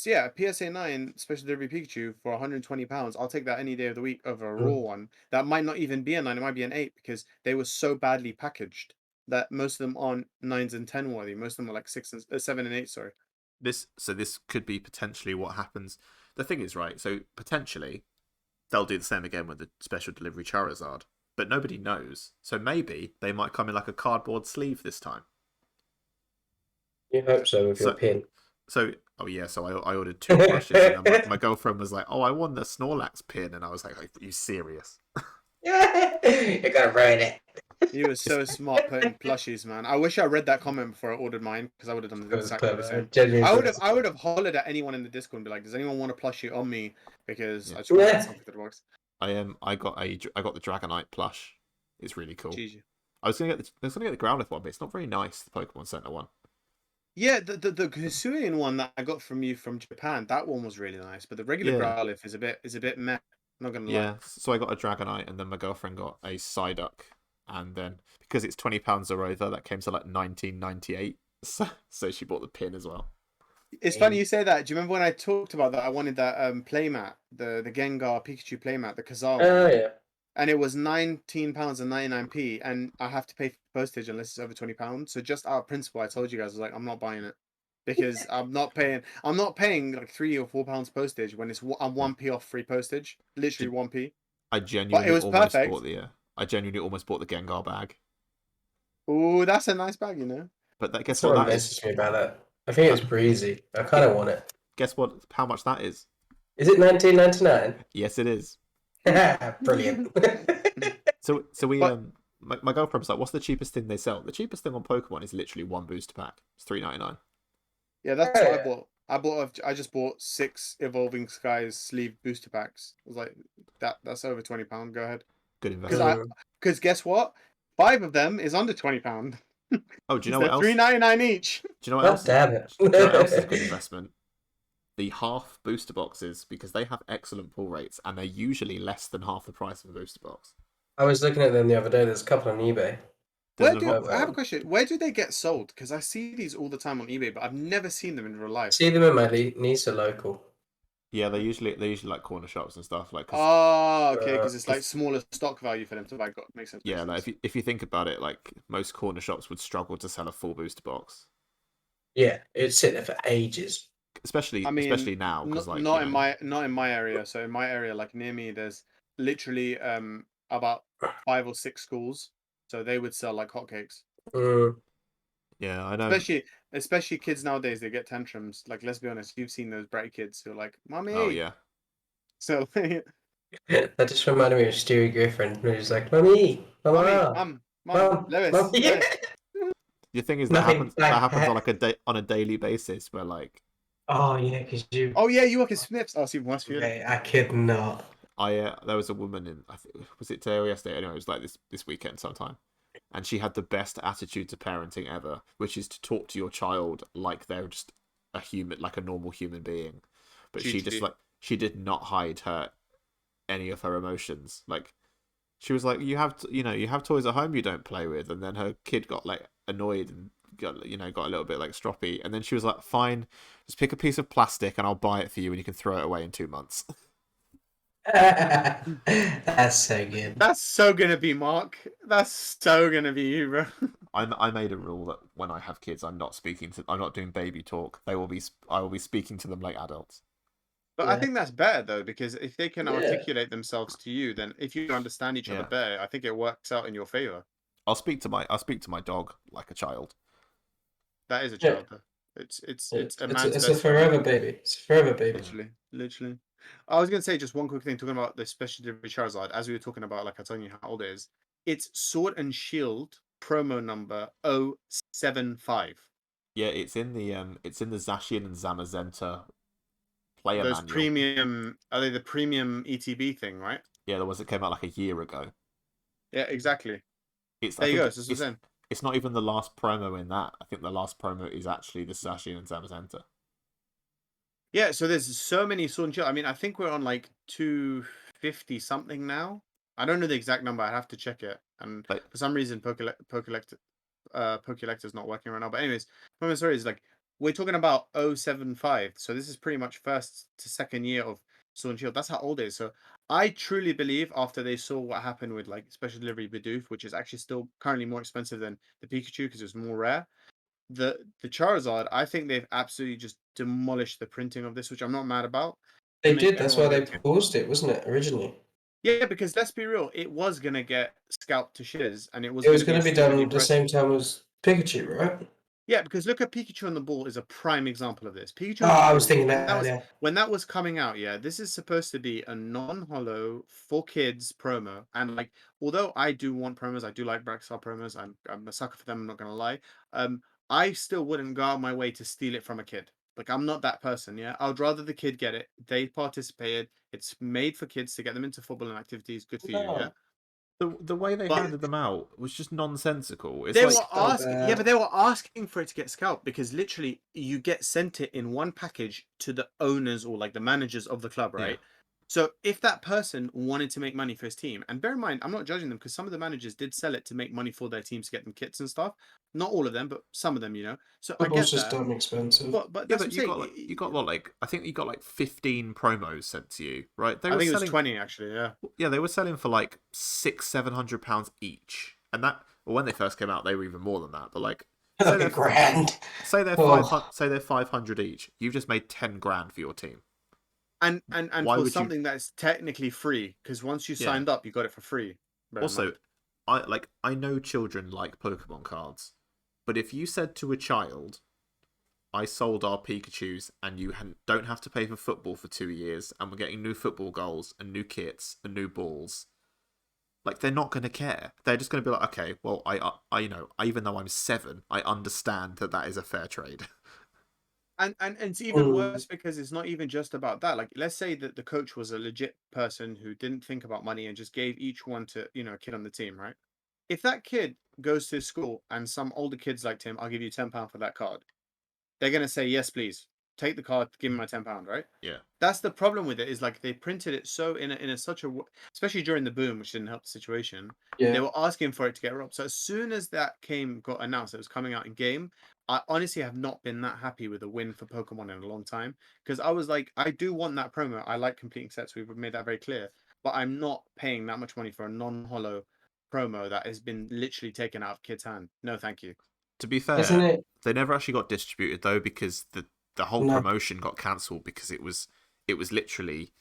yeah, PSA 9 special delivery Pikachu for £120. I'll take that any day of the week over a raw one. That might not even be a 9, it might be an 8 because they were so badly packaged that most of them aren't 9s and 10 worthy. Most of them are like 7 and 8, sorry. this could be potentially what happens. The thing is, right, so potentially they'll do the same again with the special delivery Charizard, but nobody knows. So maybe they might come in like a cardboard sleeve this time. You hope so with your So, pin. oh yeah, so I ordered 2 plushes, and then my girlfriend was like, "Oh, I won the Snorlax pin," and I was like, "Are you serious?" You're gonna ruin it. You were so smart putting plushies, man. I wish I read that comment before I ordered mine because I would have done It was exactly the clever. same. Genuinely. I would have hollered at anyone in the Discord and be like, "Does anyone want a plushie on me?" Because Yeah. I just want to add something to the box. I got the Dragonite plush. It's really cool. GG. I was gonna get the Growlithe one, but it's not very nice. The Pokemon Center one. Yeah, the Hisuian one that I got from you from Japan, that one was really nice. But the regular Yeah. Growlithe is a bit meh. I'm not gonna lie. Yeah, so I got a Dragonite, and then my girlfriend got a Psyduck, and then because it's £20 or over, that came to like 19.98. So she bought the pin as well. It's funny you say that. Do you remember when I talked about that? I wanted that playmat, the Gengar Pikachu playmat, the Kazaa one. Oh yeah. And it was £19.99, and I have to pay for postage unless it's over £20. So just out of principle, I told you guys, I was like, I'm not buying it because I'm not paying like £3 or £4 postage when I'm 1p off free postage, literally 1p. I But it genuinely was almost perfect. bought I genuinely almost bought the Gengar bag. Oh, that's a nice bag, you know. But guess what Someone that is? messaged me about that. I think it's breezy. I kind of want it. Guess what? How much that is? Is it 1999? Yes, it is. Brilliant. So we But my girlfriend was like, "What's the cheapest thing they sell?" The cheapest thing on Pokemon is literally 1 booster pack. It's £3.99. yeah, that's Oh, what yeah. I just bought 6 Evolving Skies sleeve booster packs. I was like, that's over £20. Go ahead. Good Because investment. because guess what? 5 of them is under £20. Oh, do you know They're what else? £3.99 each. Do you know what God else? damn it. Do you know what else is a good investment? The half booster boxes, because they have excellent pull rates and they're usually less than half the price of a booster box. I was looking at them the other day. There's a couple on eBay. I have a question. Where do they get sold? Because I see these all the time on eBay, but I've never seen them in real life. See them in my niece are local. Yeah, they usually like corner shops and stuff. Like, Oh, okay, because it's like smaller stock value for them to buy. Makes sense. yeah, like if you think about it, like most corner shops would struggle to sell a full booster box. Yeah, it'd sit there for ages. Especially now, because like not in my area. So in my area, like near me, there's literally about 5 or 6 schools, so they would sell like hotcakes. Yeah, I know. Especially kids nowadays, they get tantrums. Like, let's be honest, you've seen those bratty kids who are like, "Mommy." Oh yeah. So, That just reminded me of Stewie Griffin, who was like, "Mummy, Mama, Mom, Lewis, Mum." Yeah. The thing is Nothing that like happens on that. like on a daily basis, where like Oh yeah, because you. Oh yeah, you work at Snips. Oh, it's even worse for you. Yeah, I could not. there was a woman in, I think, was it today or yesterday? Anyway, it was like this weekend sometime, and she had the best attitude to parenting ever, which is to talk to your child like they're just a human, like a normal human being. But she did not hide any of her emotions. Like, she was like, you have toys at home you don't play with, and then her kid got like annoyed and got a little bit like stroppy, and then she was like, fine, just pick a piece of plastic and I'll buy it for you and you can throw it away in 2 months. That's so good. That's so gonna be Mark. That's so gonna be you, bro. I made a rule that when I have kids, I'm not doing baby talk. I will be speaking to them like adults. But I Yeah. think that's better though, because if they can Yeah. articulate themselves to you, then if you understand each other Yeah. better, I think it works out in your favor. I'll speak to my dog like a child. That is a Yeah. child though. It's It's a it's man's a, it's a best friend. forever baby. It's a forever baby. Yeah. Literally. I was gonna say just one quick thing talking about the special delivery Charizard. As we were talking about, like I told you how old it is. It's Sword and Shield promo number 075. Yeah, it's in the Zacian and Zamazenta player Those manual. premium, are they the premium ETB thing, right? Yeah, the ones that came out like a year ago. Yeah, exactly. I There you think go. So that's what I'm saying. it's not even the last promo in that. I think the last promo is actually the Zacian and Zamazenta. Yeah, so there's so many Sword and Shield. I mean, I think we're on like 250 something now. I don't know the exact number. I have to check it. And But for some reason, Pokelector's not working right now. But anyways, my story is like we're talking about 075. So this is pretty much first to second year of Sword and Shield. That's how old it is. So I truly believe after they saw what happened with like special delivery Bidoof, which is actually still currently more expensive than the Pikachu because it's more rare. The Charizard, I think they've absolutely just demolished the printing of this, which I'm not mad about, to They make did. That's why everyone they look. paused it, wasn't it, originally? Yeah, because let's be real, it was gonna get scalped to shiz, and it was It was gonna be going a to be stupidly done the priced. same time as Pikachu, right? Yeah, because look at Pikachu on the Ball is a prime example of this. Oh, Pikachu on the I was Ball, thinking when that that. was Yeah. when that was coming out, yeah, this is supposed to be a non-hollow for kids promo. And like, although I do want promos, I do like Braxar promos. I'm a sucker for them. I'm not gonna lie. Um, I still wouldn't go out my way to steal it from a kid. Like, I'm not that person. Yeah, I'd rather the kid get it. They participated. It's made for kids to get them into football and activities. Good for you. Yeah, No, the way they but handed them out was just nonsensical. It's they like were so asking, yeah, but bad. they were asking for it to get scalped because literally you get sent it in one package to the owners or like the managers of the club, yeah. right? So if that person wanted to make money for his team, and bear in mind, I'm not judging them because some of the managers did sell it to make money for their teams to get them kits and stuff. Not all of them, but some of them, you know. So I Football's get just that, dumb expensive. but Yeah, that's what but I'm you saying. got what, like I think you got like 15 promos sent to you, right? They I were think it was selling 20 actually. Yeah. Yeah, they were selling for like £600-700 each. And that well, when they first came out they were even more than that. But like say Like a they're grand. say they're Oh, 500 say they're 500 each. You've just made 10 grand for your team. And Why for would you something that's technically free, because once you Yeah. signed up, you got it for free. Bear in Also, mind. I know children like Pokemon cards. But if you said to a child, I sold our Pikachus and you don't have to pay for football for 2 years and we're getting new football goals and new kits and new balls, like they're not going to care. They're just going to be like, okay, well, even though I'm 7, I understand that is a fair trade. And it's even mm, worse because it's not even just about that. Like, let's say that the coach was a legit person who didn't think about money and just gave each one to, a kid on the team, right? If that kid goes to school and some older kids like Tim, I'll give you £10 for that card. They're gonna say, yes, please. Take the card, give me my £10, right? Yeah. That's the problem with it, is like they printed it so in a such a especially during the boom, which didn't help the situation. They yeah. were asking for it to get robbed. So as soon as that got announced, it was coming out in game. I honestly have not been that happy with a win for Pokemon in a long time, because I was like, I do want that promo. I like completing sets. We've made that very clear. But I'm not paying that much money for a non-hollow promo that has been literally taken out of kids' hand. No, thank you. To be Isn't fair, it? they never actually got distributed though because the whole No. promotion got cancelled because it was literally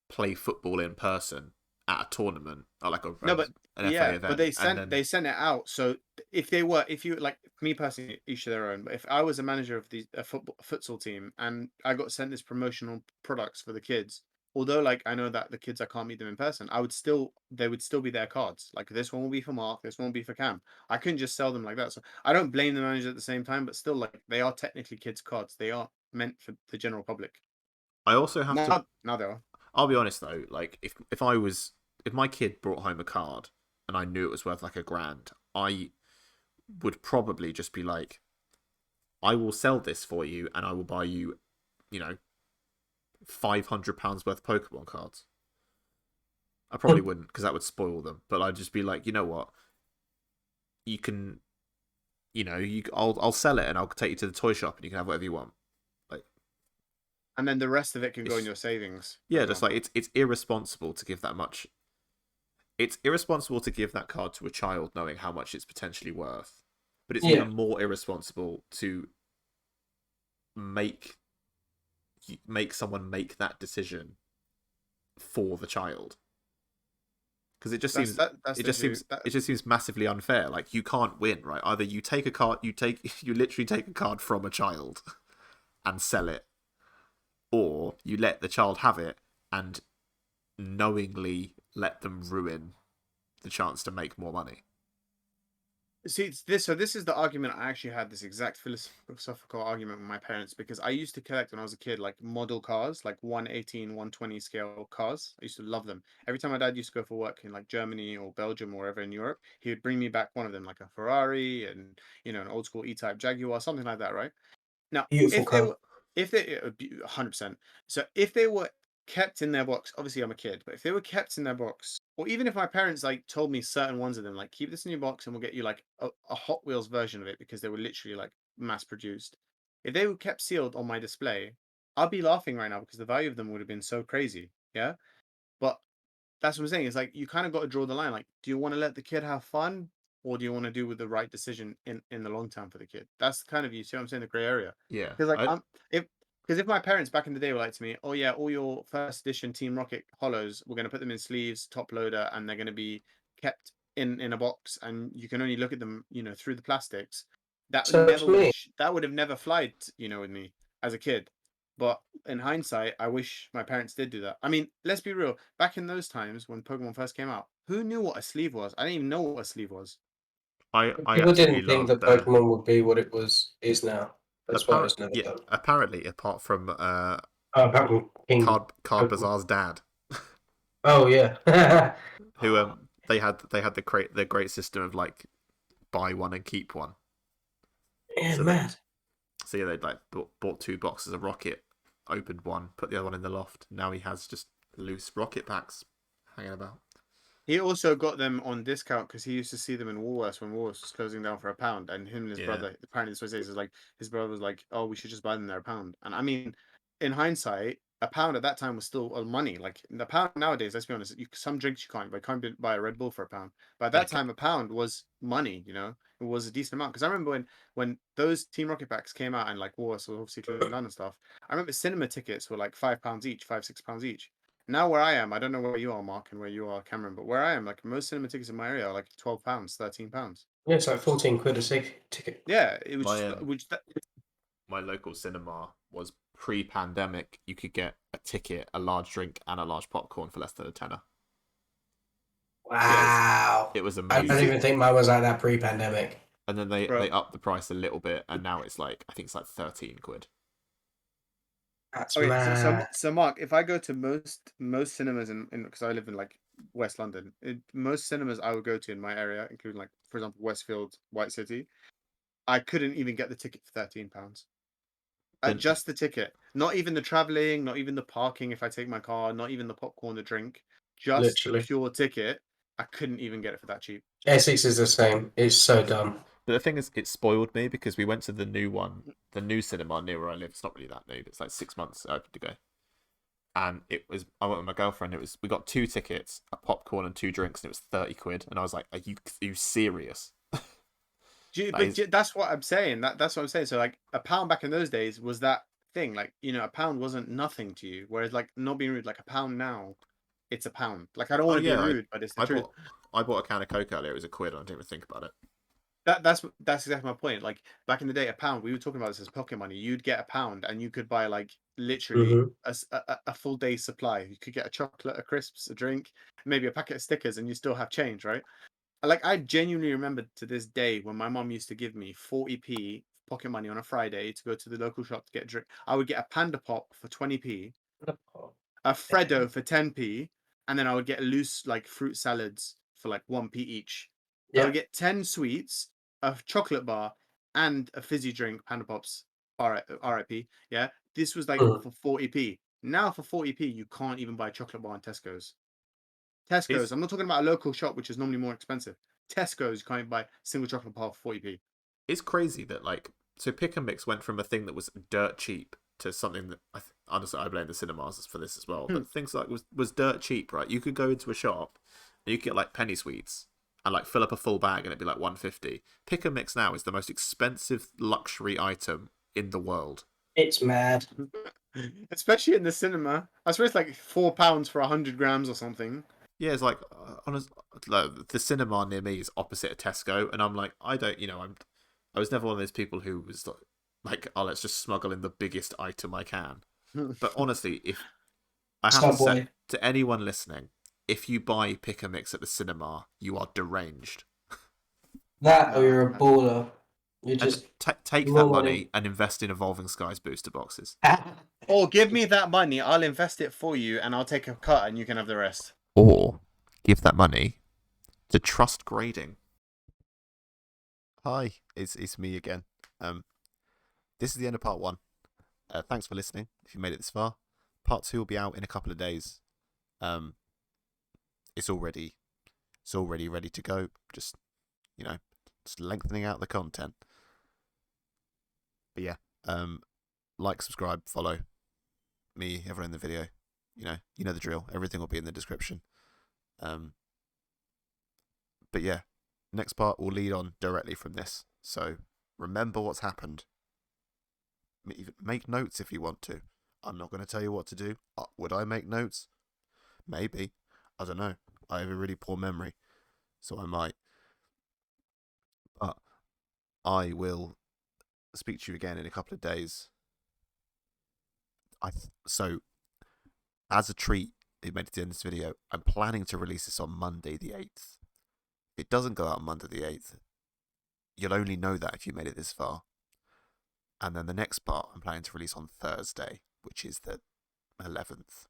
play football in person at a tournament or like No, but an FA yeah, but event, they and sent then they sent it out. So if you like me personally, each to their own. But if I was a manager of the a football futsal team and I got sent this promotional products for the kids, although like I know that the kids I can't meet them in person, they would still be their cards. Like this one will be for Mark, this one will be for Cam. I couldn't just sell them like that. So I don't blame the manager at the same time, but still like they are technically kids' cards. They are meant for the general public. I also have to. Now they are. I'll be honest though, like if my kid brought home a card and I knew it was worth like a grand, I would probably just be like, I will sell this for you and I will buy you, you know, £500 worth of Pokemon cards. I probably wouldn't because that would spoil them, but I'd just be like, you know what, you can, I'll sell it and I'll take you to the toy shop and you can have whatever you want. Like, And then the rest of it can go in it's your savings, for yeah, just like example. it's irresponsible to give that much. It's irresponsible to give that card to a child knowing how much it's potentially worth, but it's Yeah. even more irresponsible to make make someone make that decision for the child, because it just That's seems that's it the just issue. seems it just seems massively unfair. Like, you can't win, right? Either you take a card, you literally take a card from a child and sell it, or you let the child have it and knowingly let them ruin the chance to make more money. See, it's this. So this is the argument. I actually had this exact philosophical argument with my parents, because I used to collect when I was a kid, like model cars, like 118, 120 scale cars. I used to love them. Every time my dad used to go for work in like Germany or Belgium or wherever in Europe, he would bring me back one of them, like a Ferrari and an old school E-Type Jaguar, something like that, right? Now, Beautiful if they car. were, if they, 100%. So if they were kept in their box, obviously I'm a kid, but if they were kept in their box, or even if my parents like told me certain ones of them, like keep this in your box and we'll get you like a Hot Wheels version of it because they were literally like mass produced. If they were kept sealed on my display, I'd be laughing right now because the value of them would have been so crazy. Yeah. But that's what I'm saying. It's like you kind of got to draw the line. Like, do you want to let the kid have fun, or do you want to do with the right decision in the long term for the kid? That's kind of, you see what I'm saying, the gray area. Yeah, Because like if because if my parents back in the day were like to me, oh yeah, all your first edition Team Rocket hollows, we're going to put them in sleeves, top loader, and they're going to be kept in a box, and you can only look at them, through the plastics. So to me, That would have never flied, with me as a kid. But in hindsight, I wish my parents did do that. I mean, let's be real. Back in those times when Pokemon first came out, who knew what a sleeve was? I didn't even know what a sleeve was. I people absolutely didn't think love that Pokemon would be what it is now. That's why it was never done. apparently, apart from Oh, apart from King Card Pokemon. Bazaar's dad, Oh yeah. who they had the great system of like buy one and keep one. Yeah, So that mad. so yeah, they'd like bought 2 boxes of rocket, opened one, put the other one in the loft. Now he has just loose rocket packs hanging about. He also got them on discount because he used to see them in Woolworths when Woolworths was closing down for a pound. And him and his Yeah, brother, apparently, this was is like his brother was like, "Oh, we should just buy them there a pound." And I mean, in hindsight, a pound at that time was still money. Like the pound nowadays, let's be honest, some drinks you can't buy. Can't buy a Red Bull for a pound. But at and that time, a pound was money. It was a decent amount. Because I remember when those Team Rocket packs came out and like Woolworths was obviously closing down and stuff. I remember cinema tickets were like £5 each, £5, £6 each. Now where I am, I don't know where you are, Mark, and where you are, Cameron, but where I am, like most cinema tickets in my area are like £12, £13. Yeah, it's like Tops. 14 quid a ticket. Yeah, it was my just which that, my local cinema was pre-pandemic. You could get a ticket, a large drink, and a large popcorn for less than a tenner. yeah, Wow. It was I don't amazing. even think mine was like that pre-pandemic. And then they bro. upped the price a little bit, and now it's like, I think it's like 13 quid. That's Okay, mad. so Mark, if I go to most cinemas in because I live in like West London, most cinemas I would go to in my area, including like for example Westfield, White City, I couldn't even get the ticket for £13. Then Just the ticket, not even the traveling, not even the parking if I take my car, not even the popcorn, the drink, just the Literally. pure ticket. I couldn't even get it for that cheap. Essex is the same. It's so dumb. But the thing is, it spoiled me because we went to the new one, the new cinema near where I live. It's not really that new, but it's like 6 months open to go. And I went with my girlfriend. We got 2 tickets, a popcorn and 2 drinks, and it was 30 quid. And I was like, are you serious? That is, That's what I'm saying. That's what I'm saying. So like a pound back in those days was that thing. Like a pound wasn't nothing to you. Whereas like not being rude, like a pound now, it's a pound. Like I don't oh want to be yeah, rude, but it's the I truth. bought I bought a can of Coke earlier. It was a quid. I didn't even think about it. That's exactly my point. Like back in the day, a pound. We were talking about this as pocket money. You'd get a pound, and you could buy like literally Hmm. a full day's supply. You could get a chocolate, a crisps, a drink, maybe a packet of stickers, and you still have change, right? Like I genuinely remember to this day when my mom used to give me 40p pocket money on a Friday to go to the local shop to get a drink. I would get a Panda Pop for 20p, a Freddo for 10p, and then I would get loose like fruit salads for like 1p each. I would Yeah. get 10 sweets, a chocolate bar, and a fizzy drink, Panda Pops, RIP. Yeah, this was like Mm. for 40p. Now for 40p, you can't even buy a chocolate bar in Tesco's. Tesco's. It's I'm not talking about a local shop, which is normally more expensive. Tesco's, you can't even buy a single chocolate bar for 40p. it's crazy that like, so pick and mix went from a thing that was dirt cheap to something that honestly I blame the cinemas for this as well. Hmm. But things like was dirt cheap, right? You could go into a shop and you could get like penny sweets and like fill up a full bag and it'd be like 150. Pick and mix now is the most expensive luxury item in the world. It's mad. Especially in the cinema. I swear it's like £4 for 100 grams or something. Yeah, it's like like, the cinema near me is opposite a Tesco, and I'm like, I don't, I was never one of those people who was like, oh, let's just smuggle in the biggest item I can. But honestly, if I have to say Subway. to anyone listening, if you buy Pick a Mix at the cinema, you are deranged. That or No, you're a baller. You're And just take that raw money and invest in Evolving Skies booster boxes. or give me that money, I'll invest it for you, and I'll take a cut, and you can have the rest. Or give that money to Trust Grading. Hi, it's me again. This is the end of part 1. Thanks for listening. If you made it this far, part 2 will be out in a couple of days. It's already ready to go. Just lengthening out the content. But yeah, like, subscribe, follow me, everyone in the video. You know the drill. Everything will be in the description. But yeah, next part will lead on directly from this. So remember what's happened. Make notes if you want to. I'm not going to tell you what to do. Would I make notes? Maybe. I don't know. I have a really poor memory, so I might. But I will speak to you again in a couple of days. So, as a treat, you made it to the end of this video, I'm planning to release this on Monday the 8th. If it doesn't go out on Monday the 8th, you'll only know that if you made it this far. And then the next part I'm planning to release on Thursday, which is the 11th,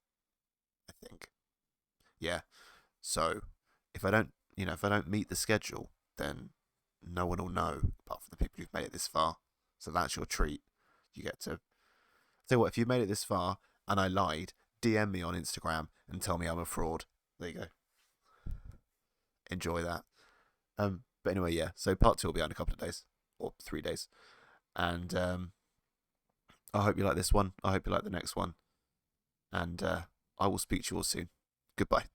I think. Yeah. So if I don't meet the schedule, then no one will know apart from the people who've made it this far. So that's your treat. You get to tell you what, if you made it this far and I lied, DM me on Instagram and tell me I'm a fraud. There you go. Enjoy that. But anyway, yeah. So part 2 will be out in a couple of days or 3 days, and I hope you like this one. I hope you like the next one, and I will speak to you all soon. Goodbye.